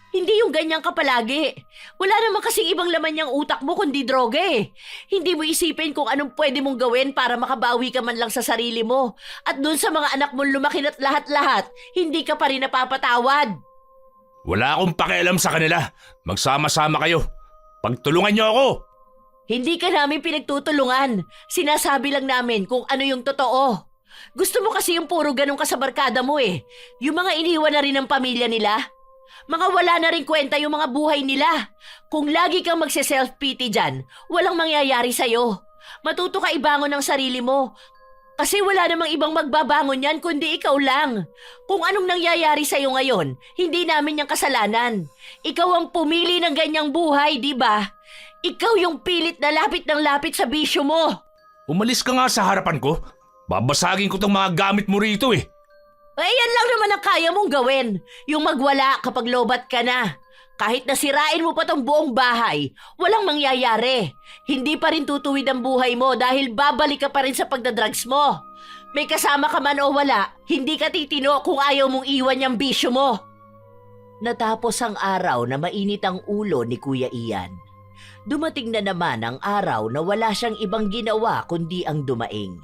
Hindi yung ganyan ka palagi. Wala naman kasing ibang laman yung utak mo kundi droga eh. Hindi mo isipin kung anong pwede mong gawin para makabawi ka man lang sa sarili mo. At dun sa mga anak mong lumaki na't lahat-lahat, hindi ka pa rin napapatawad. Wala akong pakialam sa kanila. Magsama-sama kayo. Pagtulungan niyo ako. Hindi ka namin pinagtutulungan. Sinasabi lang namin kung ano yung totoo. Gusto mo kasi yung puro ganun ka sa barkada mo eh. Yung mga iniwan na rin ng pamilya nila. Mga wala na rin kwenta yung mga buhay nila. Kung lagi kang magse-self-pity dyan, walang mangyayari sa'yo. Matuto ka ibangon ng sarili mo. Kasi wala namang ibang magbabangon yan kundi ikaw lang. Kung anong nangyayari sa'yo ngayon, hindi namin yung kasalanan. Ikaw ang pumili ng ganyang buhay, di ba? Ikaw yung pilit na lapit ng lapit sa bisyo mo. Umalis ka nga sa harapan ko. Babasagin ko tong mga gamit mo rito eh. Ay, yan lang naman ang kaya mong gawin. Yung magwala kapag lobat ka na. Kahit nasirain mo pa tong buong bahay, walang mangyayari. Hindi pa rin tutuwid ang buhay mo dahil babalik ka pa rin sa pagdadrugs mo. May kasama ka man o wala, hindi ka titino kung ayaw mong iwan yung bisyo mo. Natapos ang araw na mainit ang ulo ni Kuya Ian. Dumating na naman ang araw na wala siyang ibang ginawa kundi ang dumaing.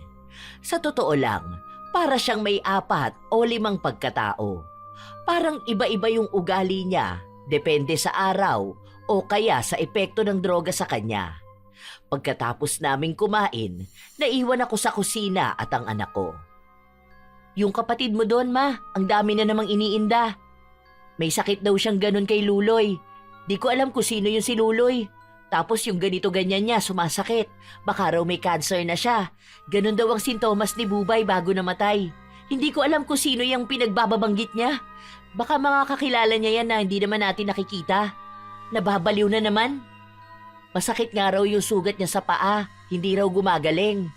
Sa totoo lang, para siyang may 4 o 5 pagkatao. Parang iba-iba yung ugali niya, depende sa araw o kaya sa epekto ng droga sa kanya. Pagkatapos naming kumain, naiwan ako sa kusina at ang anak ko. Yung kapatid mo doon, ma, ang dami na namang iniinda. May sakit daw siyang ganun kay Luloy. Di ko alam kung sino yung si Luloy. Tapos yung ganito-ganyan niya, sumasakit. Baka raw may cancer na siya. Ganun daw ang sintomas ni Bubay bago namatay. Hindi ko alam kung sino yung pinagbababanggit niya. Baka mga kakilala niya yan na hindi naman natin nakikita. Nababaliw na naman. Masakit nga raw yung sugat niya sa paa. Hindi raw gumagaling.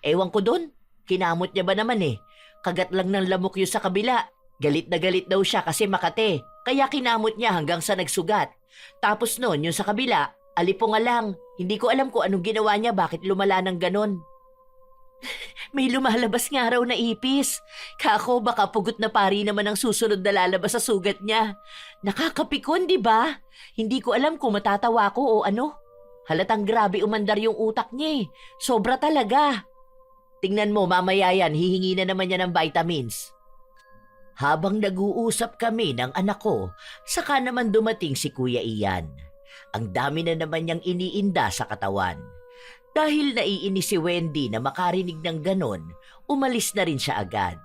Ewan ko dun. Kinamot niya ba naman eh. Kagat lang ng lamok yung sa kabila. Galit na galit daw siya kasi Makate. Kaya kinamot niya hanggang sa nagsugat. Tapos noon yung sa kabila, alipunga lang. Hindi ko alam kung anong ginawa niya, bakit lumala ng ganon. May lumalabas nga raw na ipis. Kako, baka pugot na pari naman ang susunod na lalabas sa sugat niya. Nakakapikon, di ba? Hindi ko alam kung matatawa ko o ano. Halatang grabe umandar yung utak niya eh. Sobra talaga. Tingnan mo, mamaya yan, hihingi na naman niya ng vitamins. Habang nag-uusap kami ng anak ko, saka naman dumating si Kuya Ian. Ang dami na naman niyang iniinda sa katawan. Dahil naiinis si Wendy na makarinig ng ganon, umalis na rin siya agad.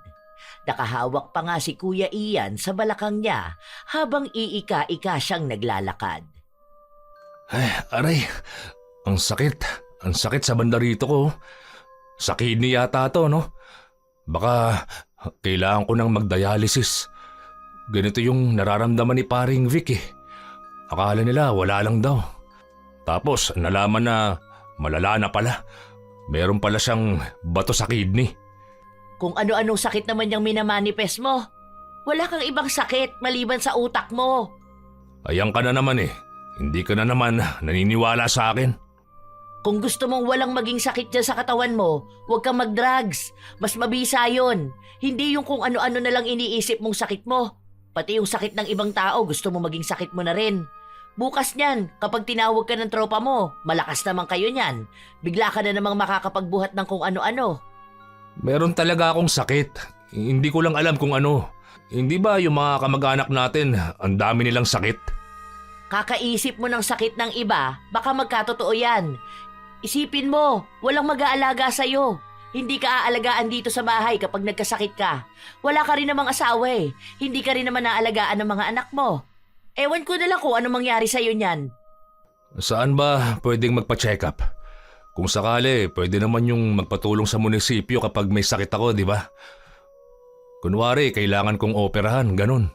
Nakahawak pa nga si Kuya Ian sa balakang niya habang iika-ika siyang naglalakad. Ay, aray. Ang sakit. Ang sakit sa banda rito ko. Sa kidney yata to, no? Baka kailangan ko ng mag-dialysis. Ganito yung nararamdaman ni paring Vic eh. Akala nila wala lang daw. Tapos nalaman na malala na pala. Meron pala siyang bato sa kidney. Kung ano-anong sakit naman yung minamanifest mo. Wala kang ibang sakit maliban sa utak mo. Ayan ka na naman eh. Hindi ka na naman naniniwala sa akin. Kung gusto mong walang maging sakit dyan sa katawan mo, huwag kang mag-drugs. Mas mabisa yun. Hindi yung kung ano-ano na lang iniisip mong sakit mo. Pati yung sakit ng ibang tao, gusto mo maging sakit mo na rin. Bukas niyan, kapag tinawag ka ng tropa mo, malakas naman kayo niyan. Bigla ka na namang makakapagbuhat ng kung ano-ano. Meron talaga akong sakit. Hindi ko lang alam kung ano. Hindi ba yung mga kamag-anak natin, ang dami nilang sakit? Kakaisip mo ng sakit ng iba, baka magkatotoo yan. Isipin mo, walang mag-aalaga sa'yo. Hindi ka aalagaan dito sa bahay kapag nagkasakit ka. Wala ka rin namang asawa eh. Hindi ka rin naman naaalagaan ng mga anak mo. Ewan ko na lang kung ano mangyari sa'yo niyan. Saan ba pwedeng magpa-check up? Kung sakali, pwede naman yung magpatulong sa munisipyo kapag may sakit ako, di ba? Kunwari, kailangan kong operahan, ganun.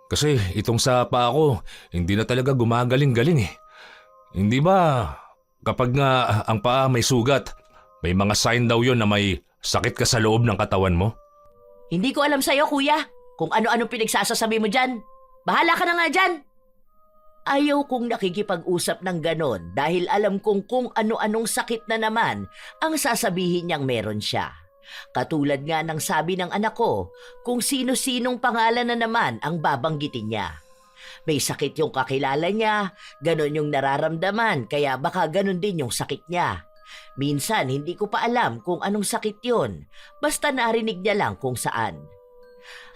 Kasi itong sa paa ko, hindi na talaga gumagaling-galing eh. Hindi ba kapag nga ang paa may sugat, may mga sign daw yon na may sakit ka sa loob ng katawan mo? Hindi ko alam sa'yo, kuya. Kung ano-ano pinagsasasabi mo dyan. Bahala ka na nga dyan. Ayaw kong nakikipag-usap ng ganon dahil alam kong kung ano-anong sakit na naman ang sasabihin niyang meron siya. Katulad nga ng sabi ng anak ko, kung sino-sinong pangalan na naman ang babanggitin niya. May sakit yung kakilala niya, ganon yung nararamdaman, kaya baka ganon din yung sakit niya. Minsan hindi ko pa alam kung anong sakit yon, basta narinig niya lang kung saan.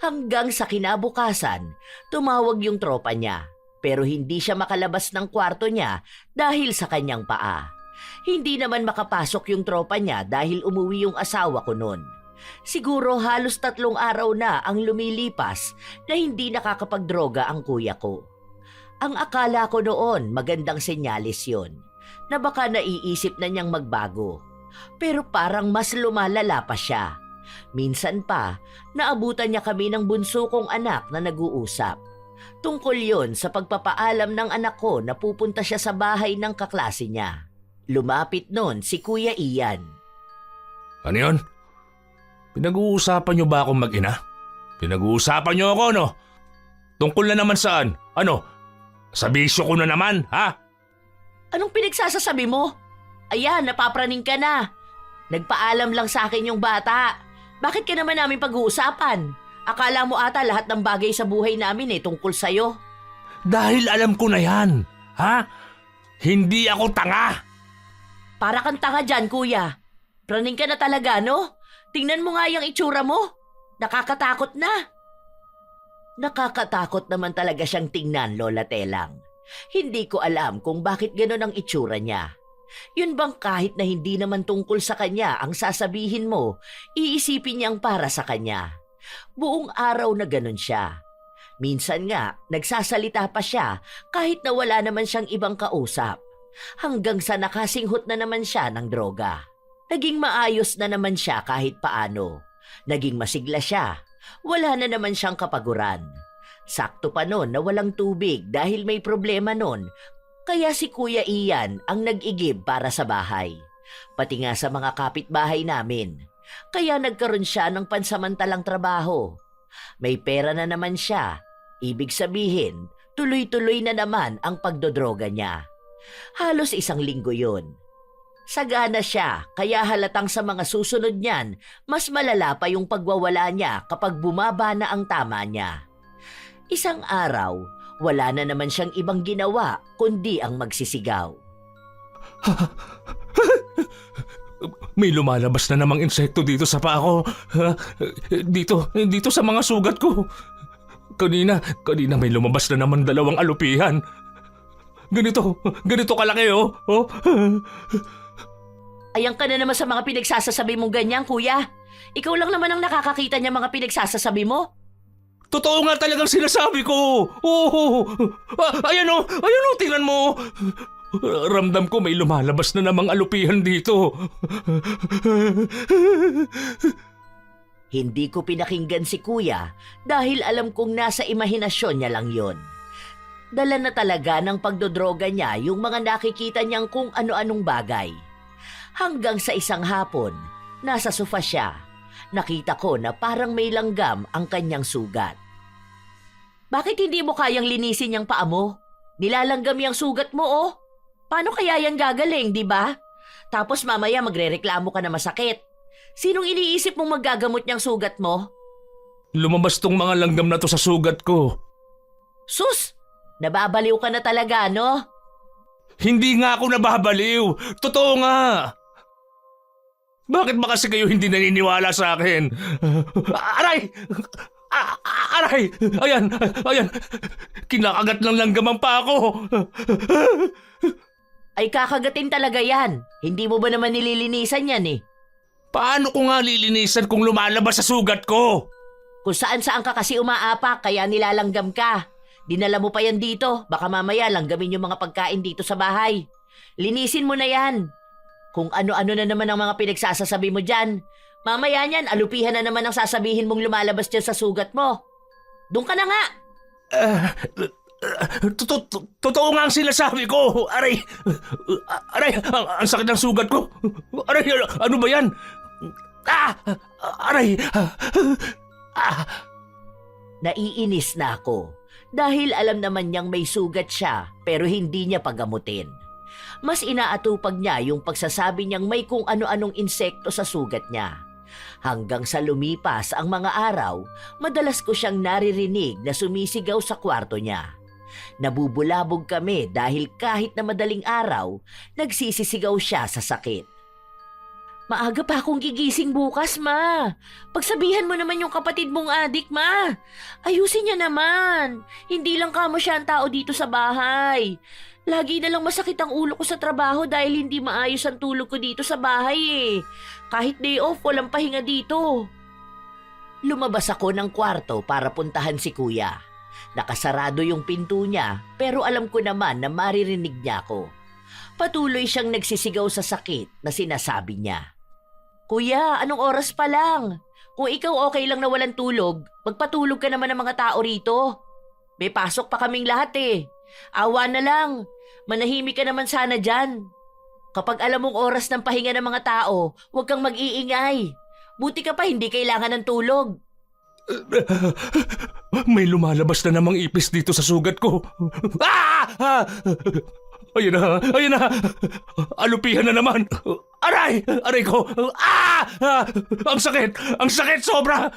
Hanggang sa kinabukasan, tumawag yung tropa niya, pero hindi siya makalabas ng kwarto niya dahil sa kanyang paa. Hindi naman makapasok yung tropa niya dahil umuwi yung asawa ko noon. Siguro halos 3 araw na ang lumilipas na hindi nakakapagdroga ang kuya ko. Ang akala ko noon magandang senyalis yon, na baka naiisip na niyang magbago. Pero parang mas lumalala pa siya. Minsan pa, naabutan niya kami ng bunso kong anak na nag-uusap. Tungkol yon sa pagpapaalam ng anak ko na pupunta siya sa bahay ng kaklase niya. Lumapit noon si Kuya Ian. Ano yun? Pinag-uusapan niyo ba akong mag-ina? Pinag-uusapan niyo ako, no? Tungkol na naman saan? Ano? Sa bisyo ko na naman, ha? Anong pinagsasasabi mo? Ayan, napapraning ka na. Nagpaalam lang sa akin yung bata. Bakit ka naman namin pag-uusapan? Akala mo ata lahat ng bagay sa buhay namin tungkol sa'yo. Dahil alam ko na yan, ha? Hindi ako tanga. Para kang tanga dyan, kuya. Praning ka na talaga, no? Tingnan mo nga yung itsura mo. Nakakatakot na. Nakakatakot naman talaga siyang tingnan, Lola Telang. Hindi ko alam kung bakit gano'n ang itsura niya. Yun bang kahit na hindi naman tungkol sa kanya ang sasabihin mo, iisipin niyang para sa kanya. Buong araw na gano'n siya. Minsan nga, nagsasalita pa siya kahit na wala naman siyang ibang kausap. Hanggang sa nakasinghot na naman siya ng droga. Naging maayos na naman siya kahit paano. Naging masigla siya. Wala na naman siyang kapaguran. Sakto pa noon na walang tubig dahil may problema noon. Kaya si Kuya Ian ang nag-igib para sa bahay. Pati nga sa mga kapitbahay namin. Kaya nagkaroon siya ng pansamantalang trabaho. May pera na naman siya. Ibig sabihin, tuloy-tuloy na naman ang pagdodroga niya. Halos 1 linggo yun. Sagana siya, kaya halatang sa mga susunod niyan, mas malala pa yung pagwawala niya kapag bumaba na ang tama niya. Isang araw, wala na naman siyang ibang ginawa kundi ang magsisigaw. May lumalabas na namang insekto dito sa paa ko. Dito sa mga sugat ko. Kanina may lumabas na naman 2 alupihan. Ganito kalaki oh. Ayan ka na naman sa mga pinagsasasabi mong ganyan, kuya. Ikaw lang naman ang nakakakita niya mga pinagsasasabi mo. Totoo nga talagang sinasabi ko. Oo. Ayan o, tingnan mo. Ramdam ko may lumalabas na namang alupihan dito. Hindi ko pinakinggan si kuya dahil alam kong nasa imahinasyon niya lang yon. Dala na talaga ng pagdodroga niya yung mga nakikita niyang kung ano-anong bagay. Hanggang sa isang hapon, nasa sofa siya. Nakita ko na parang may langgam ang kanyang sugat. Bakit hindi mo kayang linisin yung paa mo? Nilalanggam yung sugat mo oh. Paano kaya yan gagaling, di ba? Tapos mamaya magrereklamo ka na masakit. Sinong iniisip mong maggagamot niyang sugat mo? Lumabas tong mga langgam na to sa sugat ko. Sus! Nababaliw ka na talaga, no? Hindi nga ako nababaliw. Totoo nga. Bakit ba kasi kayo hindi naniniwala sa akin? Aray! Aray! Ayan. Kinakagat ng langgam ang paa ko. Ay kakagatin talaga yan. Hindi mo ba naman nililinisan yan eh? Paano ko nga lilinisan kung lumalabas sa sugat ko? Kung saan-saan ka kasi umaapak kaya nilalanggam ka. Dinala mo pa yan dito. Baka mamaya langgamin yung mga pagkain dito sa bahay. Linisin mo na yan. Kung ano-ano na naman ang mga pinagsasasabi mo dyan. Mamaya niyan, alupihan na naman ang sasabihin mong lumalabas dyan sa sugat mo. Doon ka na nga. Totoo nga ang sinasabi ko. Aray, ang sakit ng sugat ko. Aray, ano ba yan? Aray. Naiinis na ako dahil alam naman niyang may sugat siya pero hindi niya pagamutin. Mas inaatupag niya yung pagsasabi niyang may kung ano-anong insekto sa sugat niya. Hanggang sa lumipas ang mga araw, madalas ko siyang naririnig na sumisigaw sa kwarto niya. Nabubulabog kami dahil kahit na madaling araw, nagsisisigaw siya sa sakit. Maaga pa akong gigising bukas, ma. Pagsabihan mo naman yung kapatid mong adik, ma. Ayusin niya naman. Hindi lang kamo siya ang tao dito sa bahay. Lagi na lang masakit ang ulo ko sa trabaho dahil hindi maayos ang tulog ko dito sa bahay eh. Kahit day off, walang pahinga dito. Lumabas ako ng kwarto para puntahan si kuya. Nakasarado yung pinto niya pero alam ko naman na maririnig niya ako. Patuloy siyang nagsisigaw sa sakit na sinasabi niya. Kuya, anong oras pa lang? Kung ikaw okay lang na walang tulog, magpatulog ka naman ng mga tao rito. May pasok pa kaming lahat eh. Awa na lang. Manahimik ka naman sana dyan. Kapag alam mong oras ng pahinga ng mga tao, huwag kang mag-iingay. Buti ka pa hindi kailangan ng tulog. May lumalabas na namang ipis dito sa sugat ko. Ayun na. Alupihan na naman. Aray ko. Ang sakit sobra.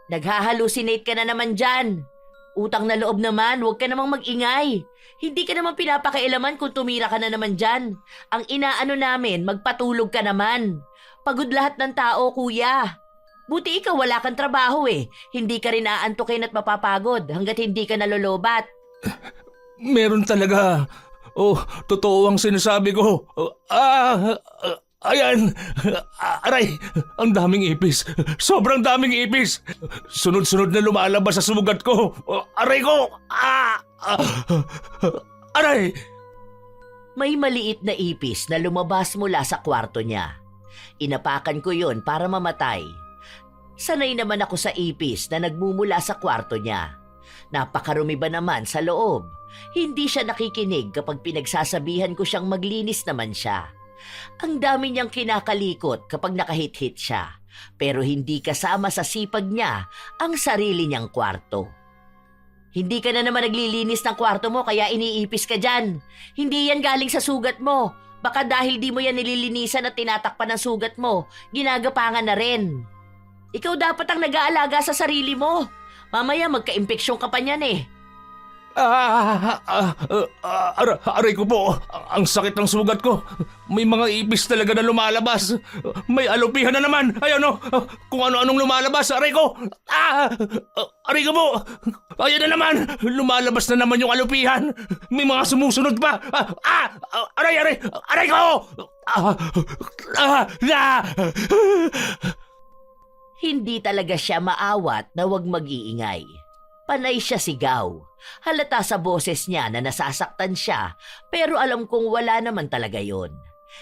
Naghahalusinate ka na naman dyan. Utang na loob naman, huwag ka namang mag-ingay. Hindi ka naman pinapakailaman kung tumira ka na naman dyan. Ang inaano namin, magpatulog ka naman. Pagod lahat ng tao, kuya. Buti ikaw wala kang trabaho eh. Hindi ka rin aantukin at mapapagod hanggat hindi ka nalolobat. Meron talaga. Oh, totoo ang sinasabi ko. Ayan. Aray, ang daming ipis. Sobrang daming ipis. Sunod-sunod na lumalabas sa sugat ko. Aray ko. Aray. May maliit na ipis na lumabas mula sa kwarto niya. Inapakan ko yon para mamatay. Sanay naman ako sa ipis na nagmumula sa kwarto niya. Napakarumi ba naman sa loob? Hindi siya nakikinig kapag pinagsasabihan ko siyang maglinis naman siya. Ang dami niyang kinakalikot kapag nakahit-hit siya, pero hindi kasama sa sipag niya ang sarili niyang kwarto. Hindi ka na naman naglilinis ng kwarto mo kaya iniipis ka dyan. Hindi yan galing sa sugat mo. Baka dahil di mo yan nililinisan at tinatakpan ng sugat mo, ginagapangan na rin. Ikaw dapat ang nag-aalaga sa sarili mo. Mamaya magka-impeksyon ka pa niyan eh. Aray ko po, ang sakit ng sugat ko. May mga ipis talaga na lumalabas. May alupihan na naman. Ayan o, kung ano-anong lumalabas. Aray ko. Aray ko po. Ayan na naman. Lumalabas na naman yung alupihan. May mga sumusunod pa. Aray ko. Hindi talaga siya maawat na wag mag-iingay. Panay siya sigaw. Halata sa boses niya na nasasaktan siya, pero alam kong wala naman talaga yon.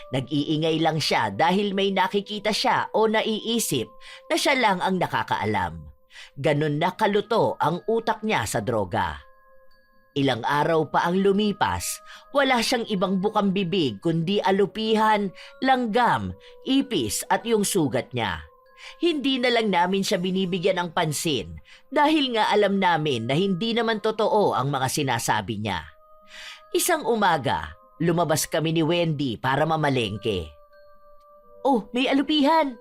Nag-iingay lang siya dahil may nakikita siya o naiisip na siya lang ang nakakaalam. Ganon na kaluto ang utak niya sa droga. Ilang araw pa ang lumipas, wala siyang ibang bukang bibig kundi alupihan, langgam, ipis at yung sugat niya. Hindi na lang namin siya binibigyan ng pansin dahil nga alam namin na hindi naman totoo ang mga sinasabi niya. Isang umaga, lumabas kami ni Wendy para mamalengke. Oh, may alupihan!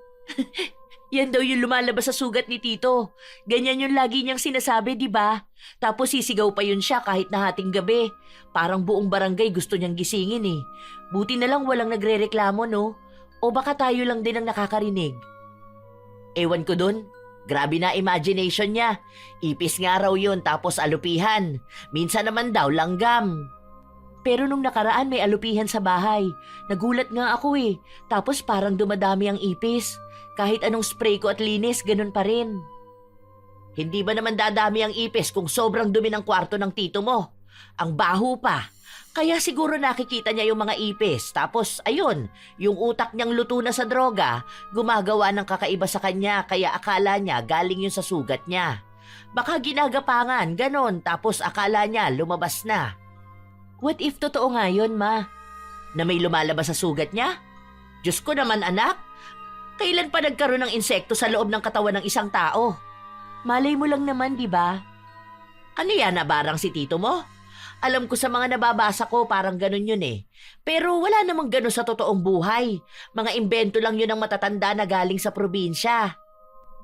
Yan daw yung lumalabas sa sugat ni Tito. Ganyan yung lagi niyang sinasabi, di ba? Tapos sisigaw pa yun siya kahit na hating gabi. Parang buong barangay gusto niyang gisingin eh. Buti na lang walang nagrereklamo, no? O baka tayo lang din ang nakakarinig. Ewan ko dun. Grabe na imagination niya. Ipis nga raw yun tapos alupihan. Minsan naman daw langgam. Pero nung nakaraan may alupihan sa bahay. Nagulat nga ako eh. Tapos parang dumadami ang ipis. Kahit anong spray ko at linis, ganun pa rin. Hindi ba naman dadami ang ipis kung sobrang dumi ng kwarto ng tito mo? Ang baho pa. Kaya siguro nakikita niya yung mga ipis. Tapos ayun, yung utak niyang luto na sa droga, gumagawa ng kakaiba sa kanya kaya akala niya galing yun sa sugat niya. Baka ginagapangan, ganon, tapos akala niya lumabas na. What if totoo nga yun, ma? Na may lumalabas sa sugat niya? Diyos ko naman, anak. Kailan pa nagkaroon ng insekto sa loob ng katawan ng isang tao? Malay mo lang naman, di ba? Ano yan, nabarang si tito mo? Alam ko sa mga nababasa ko parang ganun yun eh. Pero wala namang ganun sa totoong buhay. Mga imbento lang yun ng matatanda na galing sa probinsya.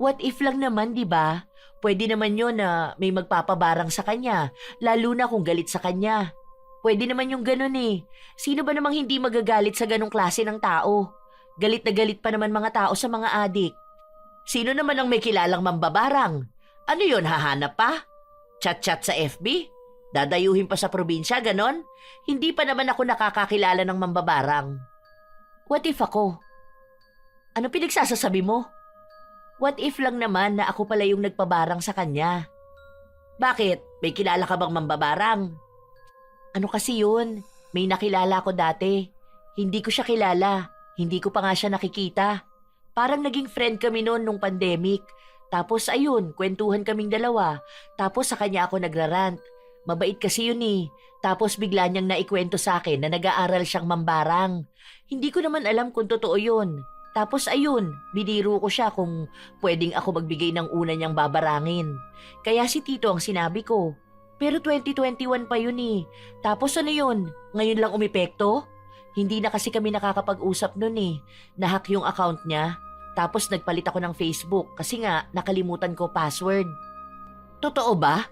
What if lang naman, di ba? Pwede naman yun na may magpapabarang sa kanya, lalo na kung galit sa kanya. Pwede naman yung ganun eh. Sino ba namang hindi magagalit sa ganung klase ng tao? Galit na galit pa naman mga tao sa mga adik. Sino naman ang may kilalang mambabarang? Ano yun, hahanap pa? Chat-chat sa FB? Dadayuhin pa sa probinsya, ganon? Hindi pa naman ako nakakakilala ng mambabarang. What if ako? Ano pinagsasasabi mo? What if lang naman na ako pala yung nagpabarang sa kanya? Bakit? May kilala ka bang mambabarang? Ano kasi yun? May nakilala ko dati. Hindi ko siya kilala. Hindi ko pa nga siya nakikita. Parang naging friend kami noon nung pandemic. Tapos ayun, kwentuhan kaming dalawa. Tapos sa kanya ako nagrarant. Mabait kasi yun eh. Tapos bigla niyang naikwento sa akin na nag-aaral siyang mambarang. Hindi ko naman alam kung totoo yun. Tapos ayun, biniro ko siya kung pwedeng ako magbigay ng una niyang babarangin. Kaya si Tito ang sinabi ko. Pero 2021 pa yun eh. Tapos ano yun? Ngayon lang umepekto? Hindi na kasi kami nakakapag-usap nun eh. Nahack yung account niya. Tapos nagpalit ako ng Facebook kasi nga nakalimutan ko password. Totoo ba?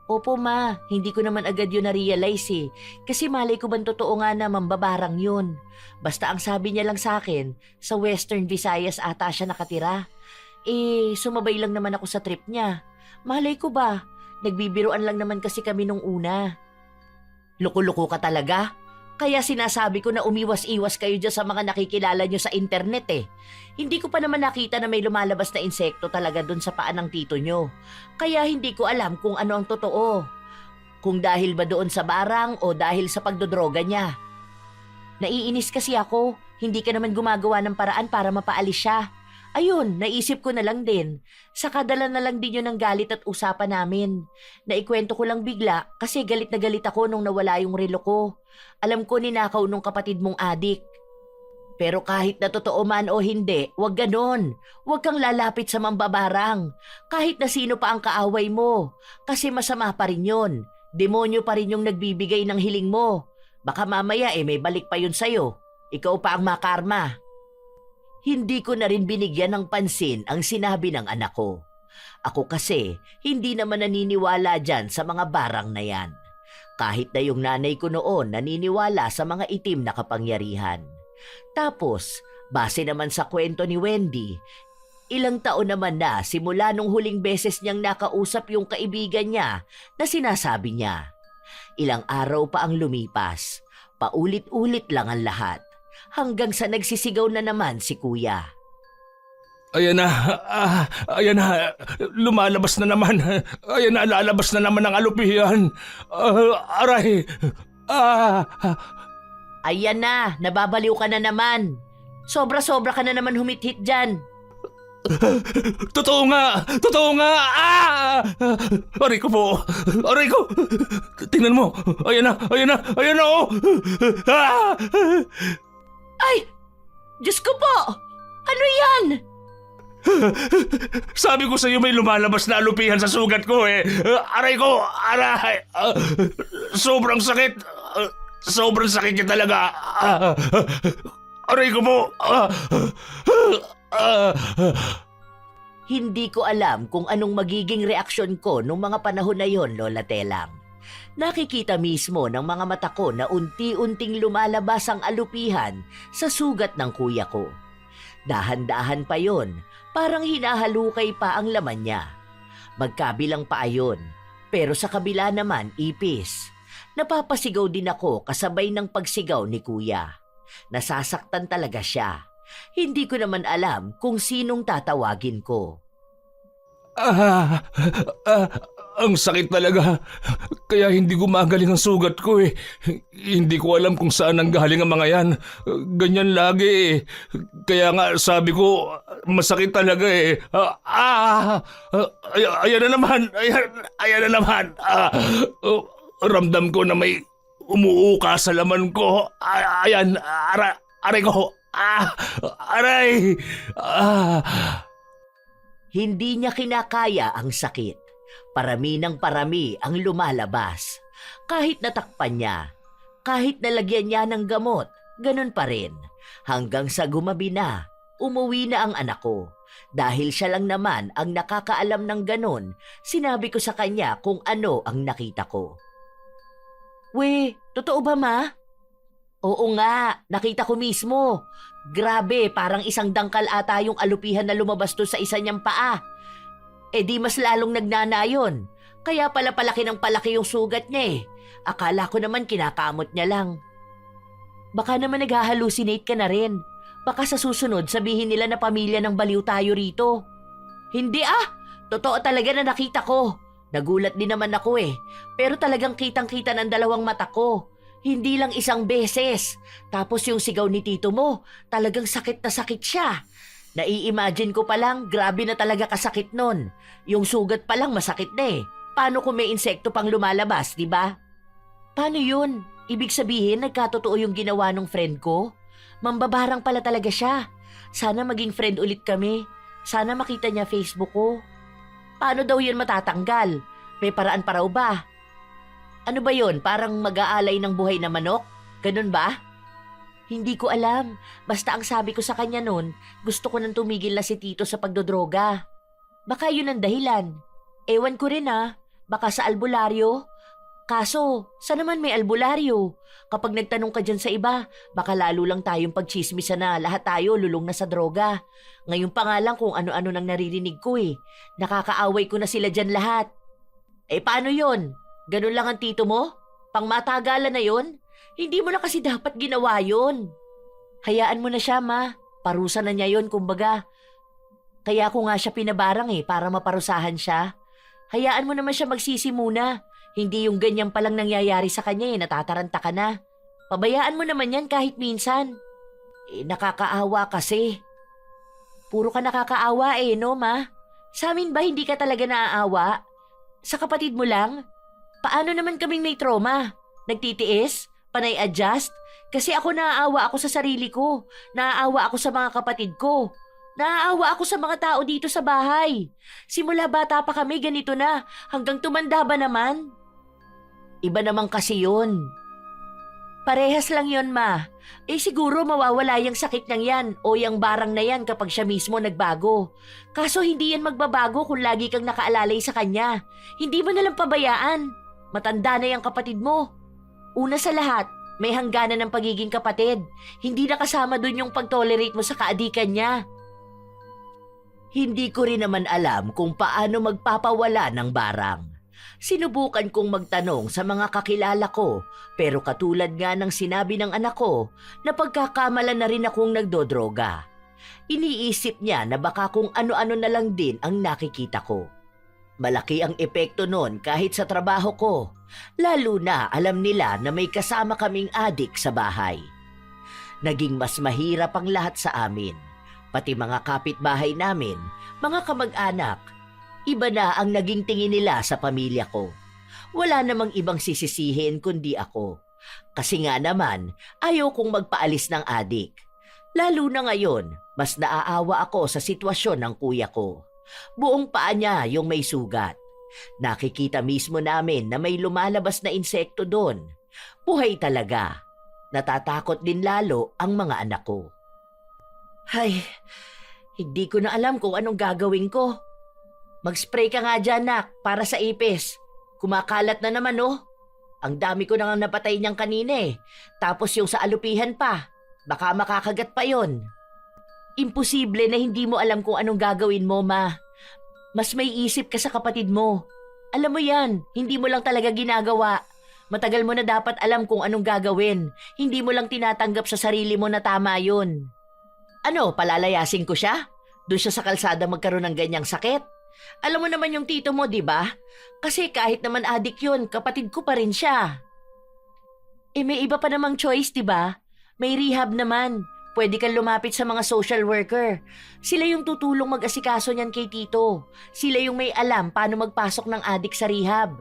Opo ma, hindi ko naman agad yun na-realize eh. Kasi malay ko bang totoo nga na mambabarang yun. Basta ang sabi niya lang sa akin, sa Western Visayas ata siya nakatira. Sumabay lang naman ako sa trip niya. Malay ko ba, nagbibiruan lang naman kasi kami nung una. Loko-loko ka talaga? Kaya sinasabi ko na umiwas-iwas kayo dyan sa mga nakikilala nyo sa internet eh. Hindi ko pa naman nakita na may lumalabas na insekto talaga dun sa paan ng tito nyo. Kaya hindi ko alam kung ano ang totoo. Kung dahil ba doon sa barang o dahil sa pagdodroga niya. Naiinis kasi ako, hindi ka naman gumagawa ng paraan para mapaalis siya. Ayun, naisip ko na lang din. Saka dala na lang din yun ng galit at usapan namin. Naikwento ko lang bigla kasi galit na galit ako nung nawala yung relo ko. Alam ko ninakaw nung kapatid mong adik. Pero kahit na totoo man o hindi, wag ganon. Wag kang lalapit sa mambabarang. Kahit na sino pa ang kaaway mo. Kasi masama pa rin yun. Demonyo pa rin yung nagbibigay ng hiling mo. Baka mamaya may balik pa yun sa'yo. Ikaw pa ang makarma. Hindi ko na rin binigyan ng pansin ang sinabi ng anak ko. Ako kasi, hindi naman naniniwala dyan sa mga barang na yan. Kahit na yung nanay ko noon naniniwala sa mga itim na kapangyarihan. Tapos, base naman sa kwento ni Wendy, ilang taon naman na simula nung huling beses niyang nakausap yung kaibigan niya na sinasabi niya. Ilang araw pa ang lumipas, paulit-ulit lang ang lahat. Hanggang sa nagsisigaw na naman si kuya. Ayan na, lumalabas na naman. Ayan na, lalabas na naman ang alupihan. Aray, Ayan na, nababaliw ka na naman. Sobra-sobra ka na naman humit-hit dyan. Totoo nga! Aray ko po! Aray ko! Tingnan mo! Ayan na, oh! Ay! Diyos ko po! Ano yan? Sabi ko sa iyo may lumalabas na alupihan sa sugat ko eh. Aray ko! Aray! Sobrang sakit! Sobrang sakit niya talaga! Aray ko po! Hindi ko alam kung anong magiging reaksyon ko nung mga panahon na yon, Lola Telang. Nakikita mismo ng mga mata ko na unti-unting lumalabas ang alupihan sa sugat ng kuya ko. Dahan-dahan pa yon, parang hinahalukay pa ang laman niya. Magkabilang pa ayon, pero sa kabila naman ipis. Napapasigaw din ako kasabay ng pagsigaw ni kuya. Nasasaktan talaga siya. Hindi ko naman alam kung sinong tatawagin ko. Ang sakit talaga. Kaya hindi gumagaling ang sugat ko eh. Hindi ko alam kung saan ang galing ang mga yan. Ganyan lagi eh. Kaya nga sabi ko, masakit talaga eh. Ayan na naman. Ayan na naman. Ramdam ko na may umuuka sa laman ko. Ayan. Aray ko. Aray. Hindi niya kinakaya ang sakit. Parami ng parami ang lumalabas. Kahit natakpan niya, kahit nalagyan niya ng gamot, ganun pa rin. Hanggang sa gumabi na, umuwi na ang anak ko. Dahil siya lang naman ang nakakaalam ng ganun, sinabi ko sa kanya kung ano ang nakita ko. We, totoo ba ma? Oo nga, nakita ko mismo. Grabe, parang isang dangkal ata yung alupihan na lumabas doon sa isa niyang paa. Di mas lalong nagnanayon. Kaya pala palaki ng palaki yung sugat niya eh. Akala ko naman kinakamot niya lang. Baka naman nag-hallucinate ka na rin. Baka sa susunod sabihin nila na pamilya ng baliw tayo rito. Hindi totoo talaga na nakita ko. Nagulat din naman ako eh. Pero talagang kitang-kita ng dalawang mata ko. Hindi lang isang beses. Tapos yung sigaw ni tito mo, talagang sakit na sakit siya. Nai-imagine ko pa lang, grabe na talaga kasakit nun. Yung sugat pa lang masakit na eh. Paano kung may insekto pang lumalabas, di ba? Paano yun? Ibig sabihin, nagkatotoo yung ginawa ng friend ko? Mambabarang pala talaga siya. Sana maging friend ulit kami. Sana makita niya Facebook ko. Paano daw yun matatanggal? May paraan pa raw ba? Ano ba yun? Parang mag-aalay ng buhay na manok? Ganun ba? Hindi ko alam. Basta ang sabi ko sa kanya noon, gusto ko nang tumigil na si Tito sa pagdodroga. Baka yun ang dahilan. Ewan ko rin Baka sa albularyo. Kaso, saan naman may albularyo? Kapag nagtanong ka dyan sa iba, baka lalo lang tayong pagchismisan na lahat tayo lulong na sa droga. Ngayon pa nga lang kung ano-ano nang naririnig ko eh. Nakakaaway ko na sila dyan lahat. Eh paano yon? Ganun lang ang tito mo? Pangmatagalan na yon? Hindi mo na kasi dapat ginawa yon. Hayaan mo na siya, ma. Parusa na niya yon, kumbaga. Kaya ko nga siya pinabarang para maparusahan siya. Hayaan mo naman siya magsisi muna. Hindi yung ganyan palang nangyayari sa kanya natataranta ka na. Pabayaan mo naman yan kahit minsan. Nakakaawa kasi. Puro ka nakakaawa no, ma? Sa amin ba hindi ka talaga naaawa? Sa kapatid mo lang? Paano naman kaming may trauma? Nagtitiis? Panay adjust? Kasi ako naaawa ako sa sarili ko. Naaawa ako sa mga kapatid ko. Naaawa ako sa mga tao dito sa bahay. Simula bata pa kami ganito na. Hanggang tumanda ba naman? Iba naman kasi yun. Parehas lang yun, ma. Siguro mawawala yung sakit ng yan o yung barang na yan kapag siya mismo nagbago. Kaso hindi yan magbabago kung lagi kang nakaalalay sa kanya. Hindi mo nalang pabayaan. Matanda na yung kapatid mo. Una sa lahat, may hangganan ng pagiging kapatid. Hindi na kasama dun yung pag-tolerate mo sa kaadikan niya. Hindi ko rin naman alam kung paano magpapawala ng barang. Sinubukan kong magtanong sa mga kakilala ko, pero katulad nga ng sinabi ng anak ko, na pagkakamalan na rin akong nagdodroga. Iniisip niya na baka kung ano-ano na lang din ang nakikita ko. Malaki ang epekto nun kahit sa trabaho ko, lalo na alam nila na may kasama kaming adik sa bahay. Naging mas mahirap ang lahat sa amin, pati mga kapitbahay namin, mga kamag-anak. Iba na ang naging tingin nila sa pamilya ko. Wala namang ibang sisisihin kundi ako. Kasi nga naman, ayaw kong magpaalis ng adik. Lalo na ngayon, mas naaawa ako sa sitwasyon ng kuya ko. Buong paa niya yung may sugat. Nakikita mismo namin na may lumalabas na insekto doon. Buhay talaga. Natatakot din lalo ang mga anak ko. Ay, hindi ko na alam kung anong gagawin ko. Mag-spray ka nga dyan, nak, para sa ipis. Kumakalat na naman, oh. Ang dami ko nang napatay niyang kanina Tapos yung sa alupihan pa. Baka makakagat pa yon. Imposible na hindi mo alam kung anong gagawin mo, ma. Mas may isip ka sa kapatid mo. Alam mo yan, hindi mo lang talaga ginagawa. Matagal mo na dapat alam kung anong gagawin. Hindi mo lang tinatanggap sa sarili mo na tama yun. Ano, palalayasin ko siya? Doon siya sa kalsada magkaroon ng ganyang sakit? Alam mo naman yung tito mo, di ba? Kasi kahit naman adik yun, kapatid ko pa rin siya. May iba pa namang choice, di ba? May rehab naman. Pwede kang lumapit sa mga social worker. Sila yung tutulong mag-asikaso niyan kay tito. Sila yung may alam paano magpasok ng adik sa rehab.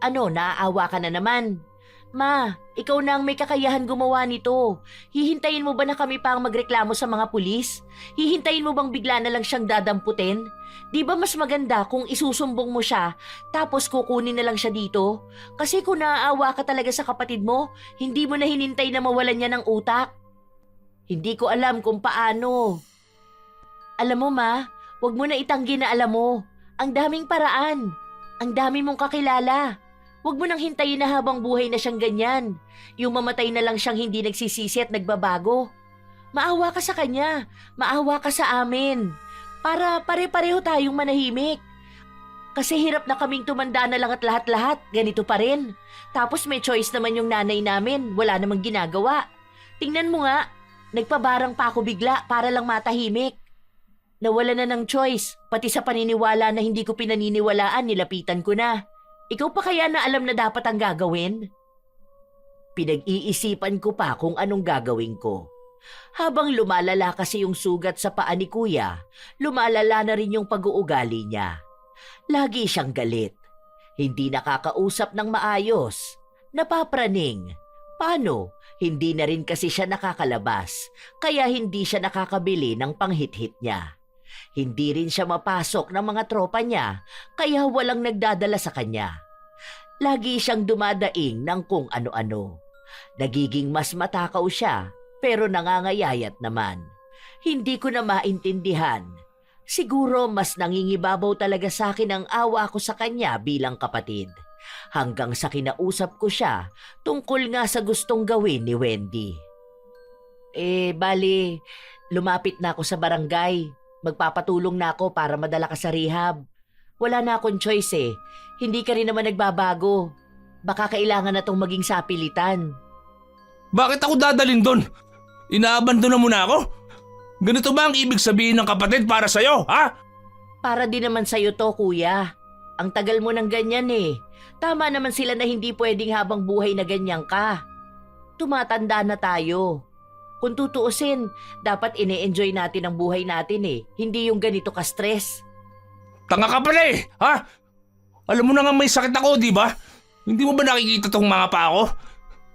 Ano, naaawa ka na naman? Ma, ikaw na ang may kakayahan gumawa nito. Hihintayin mo ba na kami pa ang magreklamo sa mga pulis? Hihintayin mo bang bigla na lang siyang dadamputin? Di ba mas maganda kung isusumbong mo siya tapos kukunin na lang siya dito? Kasi kung naaawa ka talaga sa kapatid mo, hindi mo na hinintay na mawalan niya ng utak. Hindi ko alam kung paano. Alam mo, ma, wag mo na itanggi na alam mo. Ang daming paraan. Ang dami mong kakilala. Huwag mo nang hintayin na habang buhay na siyang ganyan. Yung mamatay na lang siyang hindi nagsisisi at nagbabago. Maawa ka sa kanya. Maawa ka sa amin. Para pare-pareho tayong manahimik. Kasi hirap na kaming tumanda na lang at lahat-lahat. Ganito pa rin. Tapos may choice naman yung nanay namin. Wala namang ginagawa. Tingnan mo nga. Nagpabarang pa ako bigla para lang matahimik. Nawala na ng choice. Pati sa paniniwala na hindi ko pinaniniwalaan, nilapitan ko na. Ikaw pa kaya na alam na dapat ang gagawin? Pinag-iisipan ko pa kung anong gagawin ko. Habang lumalala kasi yung sugat sa paa ni kuya, lumalala na rin yung pag-uugali niya. Lagi siyang galit. Hindi nakakausap ng maayos. Napapraning. Paano? Hindi na rin kasi siya nakakalabas, kaya hindi siya nakakabili ng panghit-hit niya. Hindi rin siya mapasok ng mga tropa niya, kaya walang nagdadala sa kanya. Lagi siyang dumadaing ng kung ano-ano. Nagiging mas matakaw siya, pero nangangayayat naman. Hindi ko na maintindihan. Siguro mas nangingibabaw talaga sa akin ang awa ko sa kanya bilang kapatid. Hanggang sa kinausap ko siya tungkol nga sa gustong gawin ni Wendy. Bali, lumapit na ako sa barangay. Magpapatulong na ako para madala ka sa rehab. Wala na akong choice eh. Hindi ka rin naman nagbabago. Baka kailangan na tong maging sapilitan. Bakit ako dadalhin doon? Inaabandona mo na ako? Ganito ba ang ibig sabihin ng kapatid para sa'yo, ha? Para din naman sa'yo to, kuya. Ang tagal mo ng ganyan eh. Tama naman sila na hindi pwedeng habang buhay na ganyan ka. Tumatanda na tayo. Kung tutuusin, dapat ine-enjoy natin ang buhay natin eh. Hindi yung ganito ka-stress. Tanga ka pala eh, ha? Alam mo na nga may sakit ako, di ba? Hindi mo ba nakikita tong mga pa ako?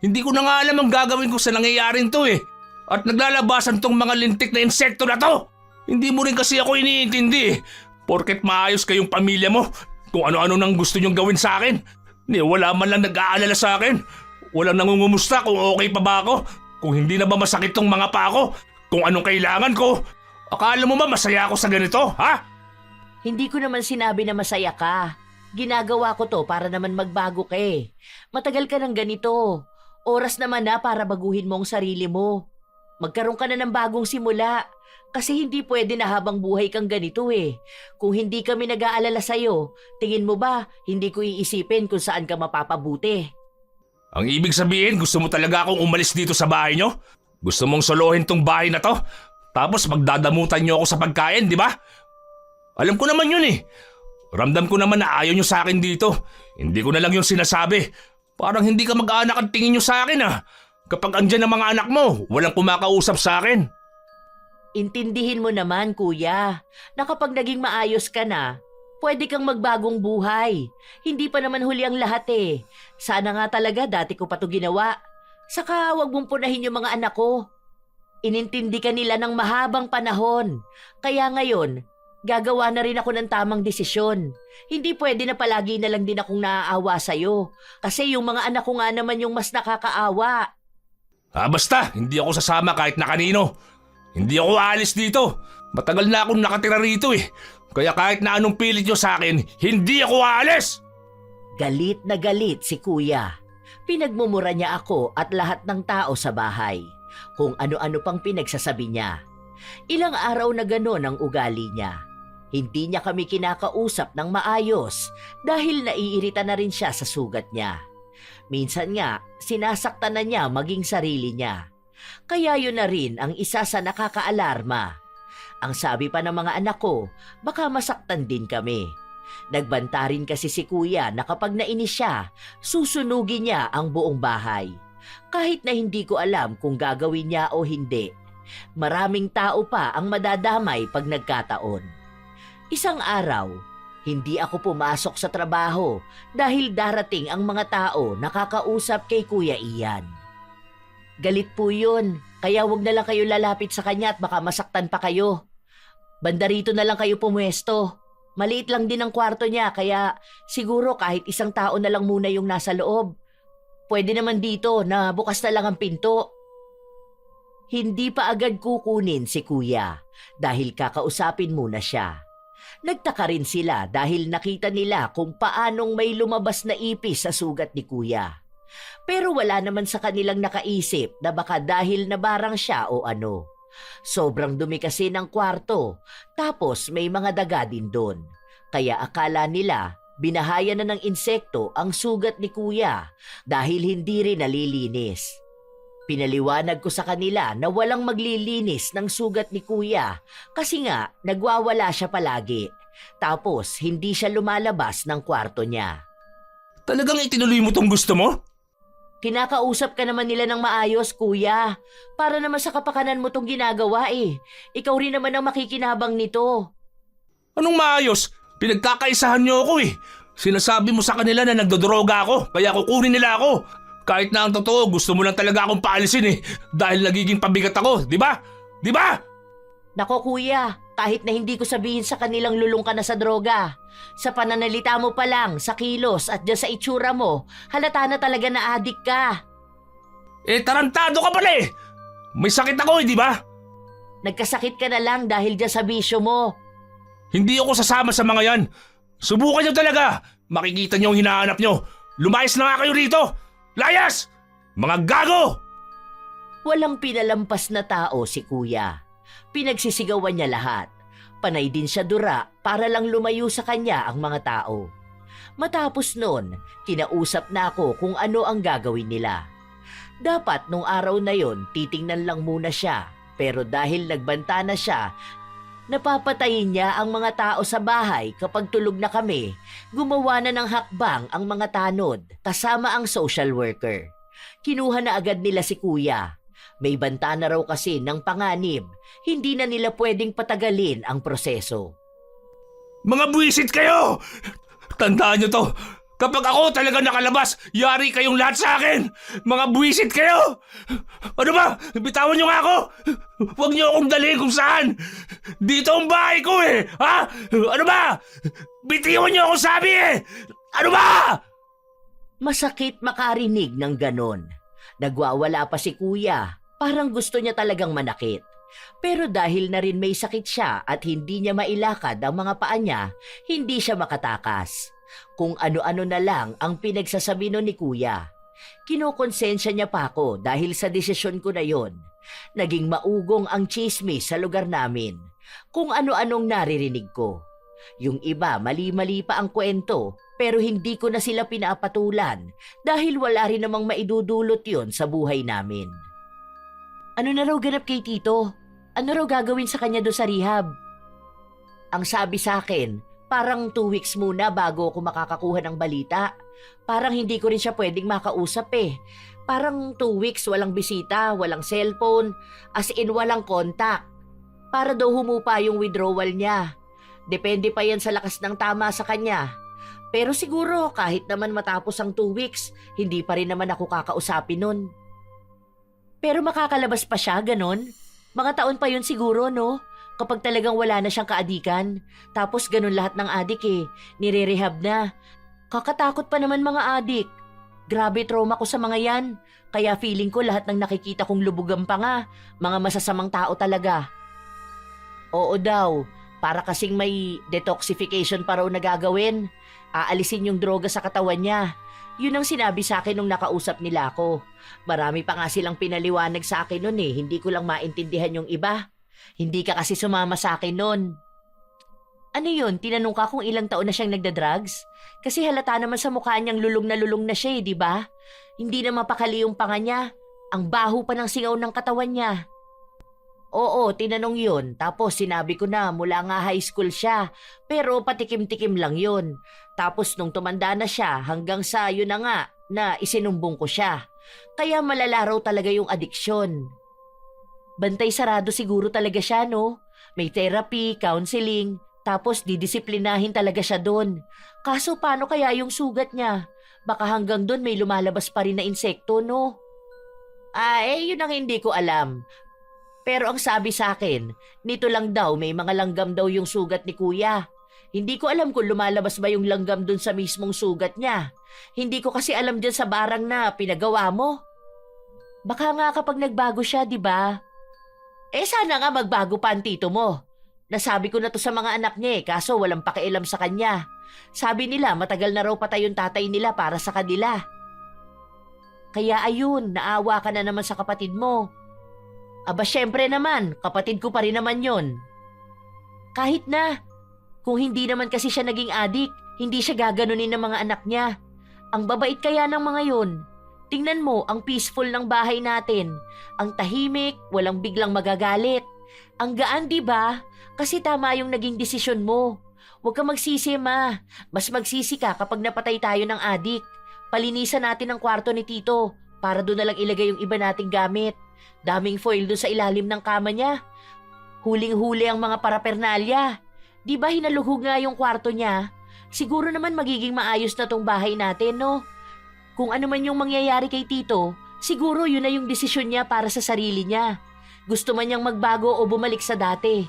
Hindi ko na nga alam ang gagawin ko sa nangyayaring to eh. At naglalabasan tong mga lintik na insekto na to. Hindi mo rin kasi ako iniintindi eh. Porket maayos kayong pamilya mo, kung ano-ano nang gusto nyong gawin sa akin. Wala man lang nag-aalala sa akin. Walang nangungumusta kung okay pa ba ako. Kung hindi na ba masakit tong mga pa ako. Kung anong kailangan ko. Akala mo ba masaya ako sa ganito, ha? Hindi ko naman sinabi na masaya ka. Ginagawa ko to para naman magbago ka eh. Matagal ka ng ganito. Oras naman na para baguhin mo ang sarili mo. Magkaroon ka na ng bagong simula. Kasi hindi pwede na habang buhay kang ganito eh. Kung hindi kami nag-aalala sa'yo, tingin mo ba hindi ko iisipin kung saan ka mapapabuti? Ang ibig sabihin, gusto mo talaga akong umalis dito sa bahay nyo? Gusto mong solohin tong bahay na to? Tapos magdadamutan nyo ako sa pagkain, di ba? Alam ko naman yun eh. Ramdam ko naman na ayaw nyo sa akin dito. Hindi ko na lang yung sinasabi. Parang hindi ka mag-anak ang tingin nyo sa akin ah. Kapag andyan ang mga anak mo, walang kumakausap sa akin. Intindihin mo naman, kuya, na kapag naging maayos ka na, pwede kang magbagong buhay. Hindi pa naman huli ang lahat eh. Sana nga talaga dati ko pa to ginawa. Saka wag mong punahin yung mga anak ko. Inintindi ka nila ng mahabang panahon. Kaya ngayon, gagawa na rin ako ng tamang desisyon. Hindi pwede na palagi na lang din akong naaawa sa'yo. Kasi yung mga anak ko nga naman yung mas nakakaawa. Basta, hindi ako sasama kahit na kanino. Hindi ako aalis dito. Matagal na akong nakatira rito eh. Kaya kahit na anong pilit nyo sa akin, hindi ako aalis! Galit na galit si kuya. Pinagmumura niya ako at lahat ng tao sa bahay. Kung ano-ano pang pinagsasabi niya. Ilang araw na gano'n ang ugali niya. Hindi niya kami kinakausap ng maayos dahil naiirita na rin siya sa sugat niya. Minsan nga, sinasaktan na niya maging sarili niya. Kaya yun na rin ang isa sa nakakaalarma. Ang sabi pa ng mga anak ko, baka masaktan din kami. Nagbanta rin kasi si kuya na kapag nainis siya, susunugin niya ang buong bahay. Kahit na hindi ko alam kung gagawin niya o hindi. Maraming tao pa ang madadamay pag nagkataon. Isang araw, hindi ako pumasok sa trabaho dahil darating ang mga tao nakakausap kay Kuya Ian. Galit po yun, kaya wag na lang kayo lalapit sa kanya at baka masaktan pa kayo. Banda rito na lang kayo pumuesto. Maliit lang din ang kwarto niya kaya siguro kahit isang tao na lang muna yung nasa loob. Pwede naman dito na bukas na lang ang pinto. Hindi pa agad kukunin si Kuya dahil kakausapin muna siya. Nagtaka rin sila dahil nakita nila kung paanong may lumabas na ipis sa sugat ni Kuya. Pero wala naman sa kanilang nakaisip na baka dahil nabarang siya o ano. Sobrang dumi kasi ng kwarto, tapos may mga daga din doon. Kaya akala nila binahayan na ng insekto ang sugat ni Kuya dahil hindi rin nalilinis. Pinaliwanag ko sa kanila na walang maglilinis ng sugat ni Kuya kasi nga nagwawala siya palagi. Tapos hindi siya lumalabas ng kwarto niya. Talagang itinuloy mo tong gusto mo? Kinakausap ka naman nila ng maayos, Kuya. Para naman sa kapakanan mo tong ginagawa eh. Ikaw rin naman ang makikinabang nito. Anong maayos? Pinagkakaisahan niyo ako eh. Sinasabi mo sa kanila na nagdodroga ako, kaya kukunin nila ako. Kahit na ang totoo, gusto mo lang talaga akong paalisin eh. Dahil nagiging pabigat ako, di ba? Di ba? Nako kuya, kahit na hindi ko sabihin sa kanilang lulong ka na sa droga. Sa pananalita mo pa lang, sa kilos at dyan sa itsura mo, halata na talaga na adik ka. Tarantado ka pala eh. May sakit ako eh, di ba? Nagkasakit ka na lang dahil dyan sa bisyo mo. Hindi ako sasama sa mga yan. Subukan niyo talaga. Makikita niyo ang hinahanap niyo. Lumayas na nga kayo rito. Layas! Mga gago! Walang pinalampas na tao si kuya. Pinagsisigawan niya lahat. Panay din siya dura para lang lumayo sa kanya ang mga tao. Matapos nun, kinausap na ako kung ano ang gagawin nila. Dapat nung araw na yon titingnan lang muna siya, pero dahil nagbanta na siya, napapatayin niya ang mga tao sa bahay kapag tulog na kami. Gumawa na ng hakbang ang mga tanod kasama ang social worker. Kinuha na agad nila si kuya. May banta na raw kasi ng panganib. Hindi na nila pwedeng patagalin ang proseso. Mga buwisit kayo! Tandaan niyo to. Kapag ako talaga nakalabas, yari kayong lahat sa akin! Mga buwisit kayo! Ano ba? Bitawan niyo nga ako! Huwag niyo akong dalhin kung saan! Dito ang bahay ko eh! Ha? Ano ba? Bitiwan niyo ako sabi eh! Ano ba? Masakit makarinig ng ganon. Nagwawala pa si kuya. Parang gusto niya talagang manakit. Pero dahil na rin may sakit siya at hindi niya mailakad ang mga paa niya, hindi siya makatakas. Kung ano-ano na lang ang pinagsasabi nun ni kuya. Kinokonsensya niya pa ako dahil sa desisyon ko na yon. Naging maugong ang chismis sa lugar namin. Kung ano-anong naririnig ko. Yung iba mali-mali pa ang kwento pero hindi ko na sila pinapatulan dahil wala rin namang maidudulot yon sa buhay namin. Ano na raw ganap kay Tito? Ano raw gagawin sa kanya doon sa rehab? Ang sabi sa akin, parang 2 weeks muna bago ako makakakuha ng balita. Parang hindi ko rin siya pwedeng makausap eh. Parang 2 weeks walang bisita, walang cellphone, as in walang contact. Para daw humupa yung withdrawal niya. Depende pa yan sa lakas ng tama sa kanya. Pero siguro kahit naman matapos ang 2 weeks, hindi pa rin naman ako kakausapin nun. Pero makakalabas pa siya, ganon? Mga taon pa yun siguro, no? Kapag talagang wala na siyang kaadikan. Tapos ganon lahat ng adik eh. Nire-rehab na. Kakatakot pa naman mga adik. Grabe trauma ko sa mga yan. Kaya feeling ko lahat ng nakikita kong lubugan pa nga. Mga masasamang tao talaga. Oo daw. Para kasing may detoxification pa raw na gagawin. Aalisin yung droga sa katawan niya. Yun ang sinabi sa akin nung nakausap nila ako. Marami pa nga silang pinaliwanag sa akin nun eh. Hindi ko lang maintindihan yung iba. Hindi ka kasi sumama sa akin nun. Ano yun? Tinanong ka kung ilang taon na siyang nagda-drugs? Kasi halata naman sa mukha niyang lulong na siya eh, di ba? Hindi na mapakali yung panga niya. Ang baho pa ng singaw ng katawan niya. Oo, tinanong yun. Tapos sinabi ko na mula nga high school siya. Pero patikim-tikim lang yun. Tapos nung tumanda na siya hanggang sa yun na nga na isinumbong ko siya. Kaya malala raw talaga yung adiksyon. Bantay sarado siguro talaga siya, no? May therapy, counseling, tapos didisiplinahin talaga siya doon. Kaso paano kaya yung sugat niya? Baka hanggang doon may lumalabas pa rin na insekto, no? Yun ang hindi ko alam. Pero ang sabi sa akin, nito lang daw may mga langgam daw yung sugat ni kuya. Hindi ko alam kung lumalabas ba yung langgam dun sa mismong sugat niya. Hindi ko kasi alam dyan sa barang na pinagawa mo. Baka nga kapag nagbago siya, di ba? Sana nga magbago pa ang tito mo. Nasabi ko na to sa mga anak niya kaso walang pakialam sa kanya. Sabi nila matagal na raw patay yung tatay nila para sa kanila. Kaya ayun, naawa ka na naman sa kapatid mo. Aba syempre naman, kapatid ko pa rin naman yon. Kahit na, kung hindi naman kasi siya naging adik, hindi siya gaganunin ng mga anak niya. Ang babait kaya ng mga yon. Tingnan mo, ang peaceful ng bahay natin. Ang tahimik, walang biglang magagalit. Ang gaan, di ba? Kasi tama yung naging desisyon mo. Huwag kang magsisi, ma. Mas magsisi ka kapag napatay tayo ng adik. Palinisan natin ang kwarto ni Tito para doon na lang ilagay yung iba nating gamit. Daming foil doon sa ilalim ng kama niya. Huling-huli ang mga parapernalya. Di ba hinaluhog nga yung kwarto niya? Siguro naman magiging maayos na tong bahay natin, no? Kung ano man yung mangyayari kay Tito, siguro yun na yung desisyon niya para sa sarili niya. Gusto man niyang magbago o bumalik sa dati.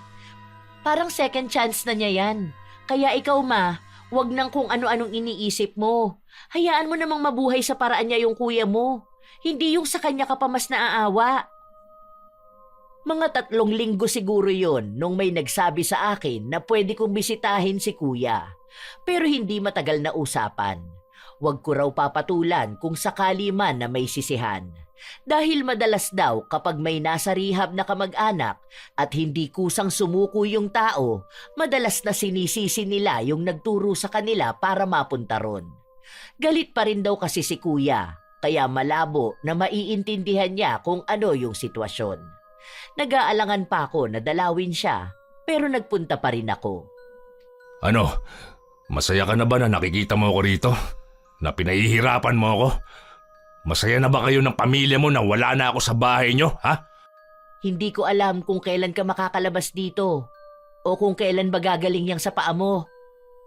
Parang second chance na niya yan. Kaya ikaw ma, wag nang kung ano-anong iniisip mo. Hayaan mo namang mabuhay sa paraan niya yung kuya mo. Hindi yung sa kanya ka pa mas naaawa. Mga 3 linggo siguro yon nung may nagsabi sa akin na pwede kong bisitahin si kuya. Pero hindi matagal na usapan. Huwag ko raw papatulan kung sakali man na may sisihan. Dahil madalas daw kapag may nasa rehab na kamag-anak at hindi kusang sumuko yung tao, madalas na sinisisi nila yung nagturo sa kanila para mapunta ron. Galit pa rin daw kasi si kuya, kaya malabo na maiintindihan niya kung ano yung sitwasyon. Nag-aalangan pa ako na dalawin siya, pero nagpunta pa rin ako. Ano? Masaya ka na ba na nakikita mo ako rito? Na pinahihirapan mo ako? Masaya na ba kayo ng pamilya mo na wala na ako sa bahay nyo, ha? Hindi ko alam kung kailan ka makakalabas dito o kung kailan ba gagaling yang sa paa mo.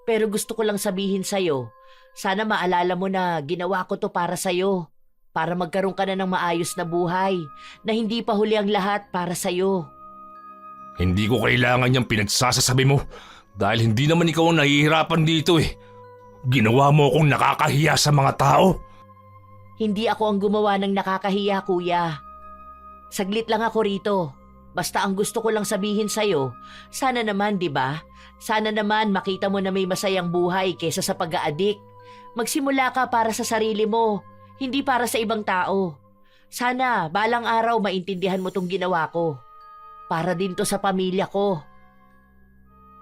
Pero gusto ko lang sabihin sa'yo, sana maalala mo na ginawa ko to para sa'yo. Para magkaroon ka na ng maayos na buhay na hindi pa huli ang lahat para sa'yo. Hindi ko kailangan yung pinagsasasabi mo dahil hindi naman ikaw ang nahihirapan dito eh. Ginawa mo akong nakakahiya sa mga tao. Hindi ako ang gumawa ng nakakahiya, kuya. Saglit lang ako rito. Basta ang gusto ko lang sabihin sa'yo, sana naman, di ba? Sana naman makita mo na may masayang buhay kesa sa pag-aadik. Magsimula ka para sa sarili mo, hindi para sa ibang tao. Sana balang araw maintindihan mo tong ginawa ko. Para din to sa pamilya ko.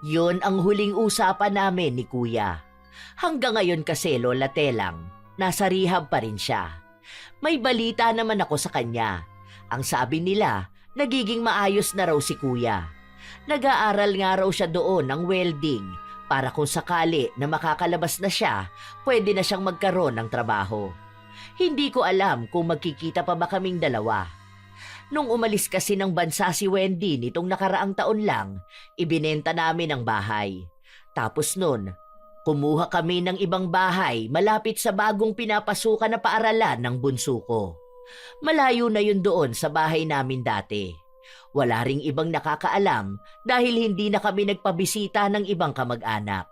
Yun ang huling usapan namin ni kuya. Hanggang ngayon kasi, Lola Telang, nasa rehab pa rin siya. May balita naman ako sa kanya. Ang sabi nila, nagiging maayos na raw si kuya. Nag-aaral nga raw siya doon ng welding para kung sakali na makakalabas na siya, pwede na siyang magkaroon ng trabaho. Hindi ko alam kung magkikita pa ba kaming dalawa. Nung umalis kasi ng bansa si Wendy nitong nakaraang taon lang, ibinenta namin ang bahay. Tapos nun, kumuha kami ng ibang bahay malapit sa bagong pinapasukan na paaralan ng bunso ko. Malayo na yun doon sa bahay namin dati. Wala ring ibang nakakaalam dahil hindi na kami nagpabisita ng ibang kamag-anak.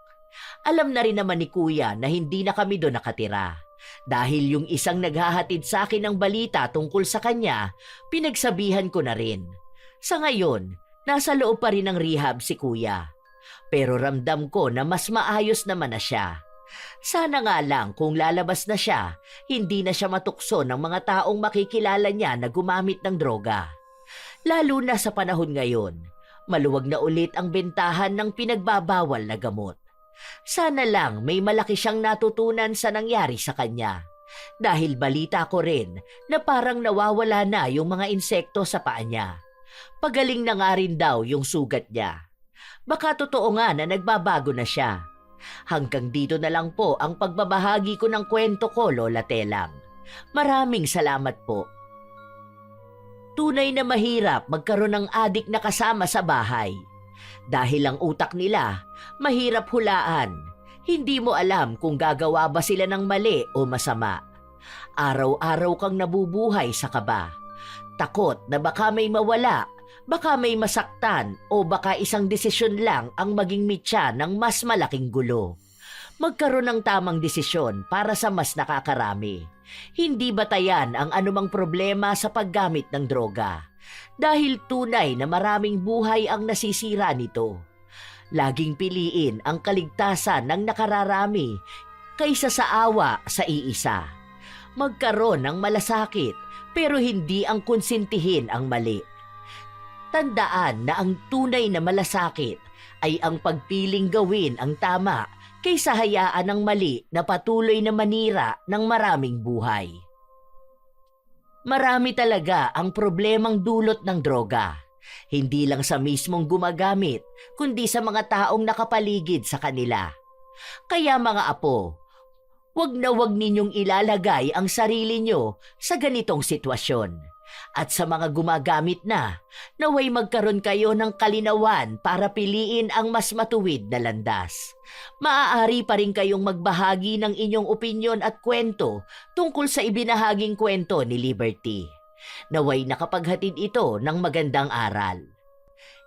Alam na rin naman ni kuya na hindi na kami doon nakatira. Dahil yung isang naghahatid sa akin ng balita tungkol sa kanya, pinagsabihan ko na rin. Sa ngayon, nasa loob pa rin ng rehab si kuya. Pero ramdam ko na mas maayos naman na siya. Sana nga lang kung lalabas na siya, hindi na siya matukso ng mga taong makikilala niya na gumamit ng droga. Lalo na sa panahon ngayon, maluwag na ulit ang bentahan ng pinagbabawal na gamot. Sana lang may malaki siyang natutunan sa nangyari sa kanya. Dahil balita ko rin na parang nawawala na yung mga insekto sa paa niya. Pagaling na nga rin daw yung sugat niya. Baka totoo nga na nagbabago na siya. Hanggang dito na lang po ang pagbabahagi ko ng kwento ko, Lola Telang. Maraming salamat po. Tunay na mahirap magkaroon ng adik na kasama sa bahay. Dahil ang utak nila, mahirap hulaan. Hindi mo alam kung gagawa ba sila ng mali o masama. Araw-araw kang nabubuhay sa kaba. Takot na baka may mawala, baka may masaktan o baka isang desisyon lang ang maging mitya ng mas malaking gulo. Magkaroon ng tamang desisyon para sa mas nakakarami. Hindi batayan ang anumang problema sa paggamit ng droga. Dahil tunay na maraming buhay ang nasisira nito. Laging piliin ang kaligtasan ng nakararami kaysa sa awa sa iisa. Magkaroon ng malasakit pero hindi ang konsintihin ang mali. Tandaan na ang tunay na malasakit ay ang pagpiling gawin ang tama kaysa hayaan ng mali na patuloy na manira ng maraming buhay. Marami talaga ang problemang dulot ng droga. Hindi lang sa mismong gumagamit, kundi sa mga taong nakapaligid sa kanila. Kaya mga apo, wag na wag ninyong ilalagay ang sarili nyo sa ganitong sitwasyon. At sa mga gumagamit na, naway magkaroon kayo ng kalinawan para piliin ang mas matuwid na landas. Maaari pa rin kayong magbahagi ng inyong opinyon at kwento tungkol sa ibinahaging kwento ni Liberty. Naway nakapaghatid ito ng magandang aral.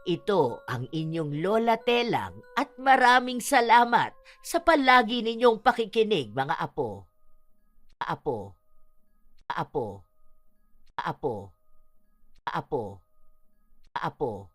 Ito ang inyong Lola Telang at maraming salamat sa palagi ninyong pakikinig mga apo. Apo. Apo. Apo. Apo. apo.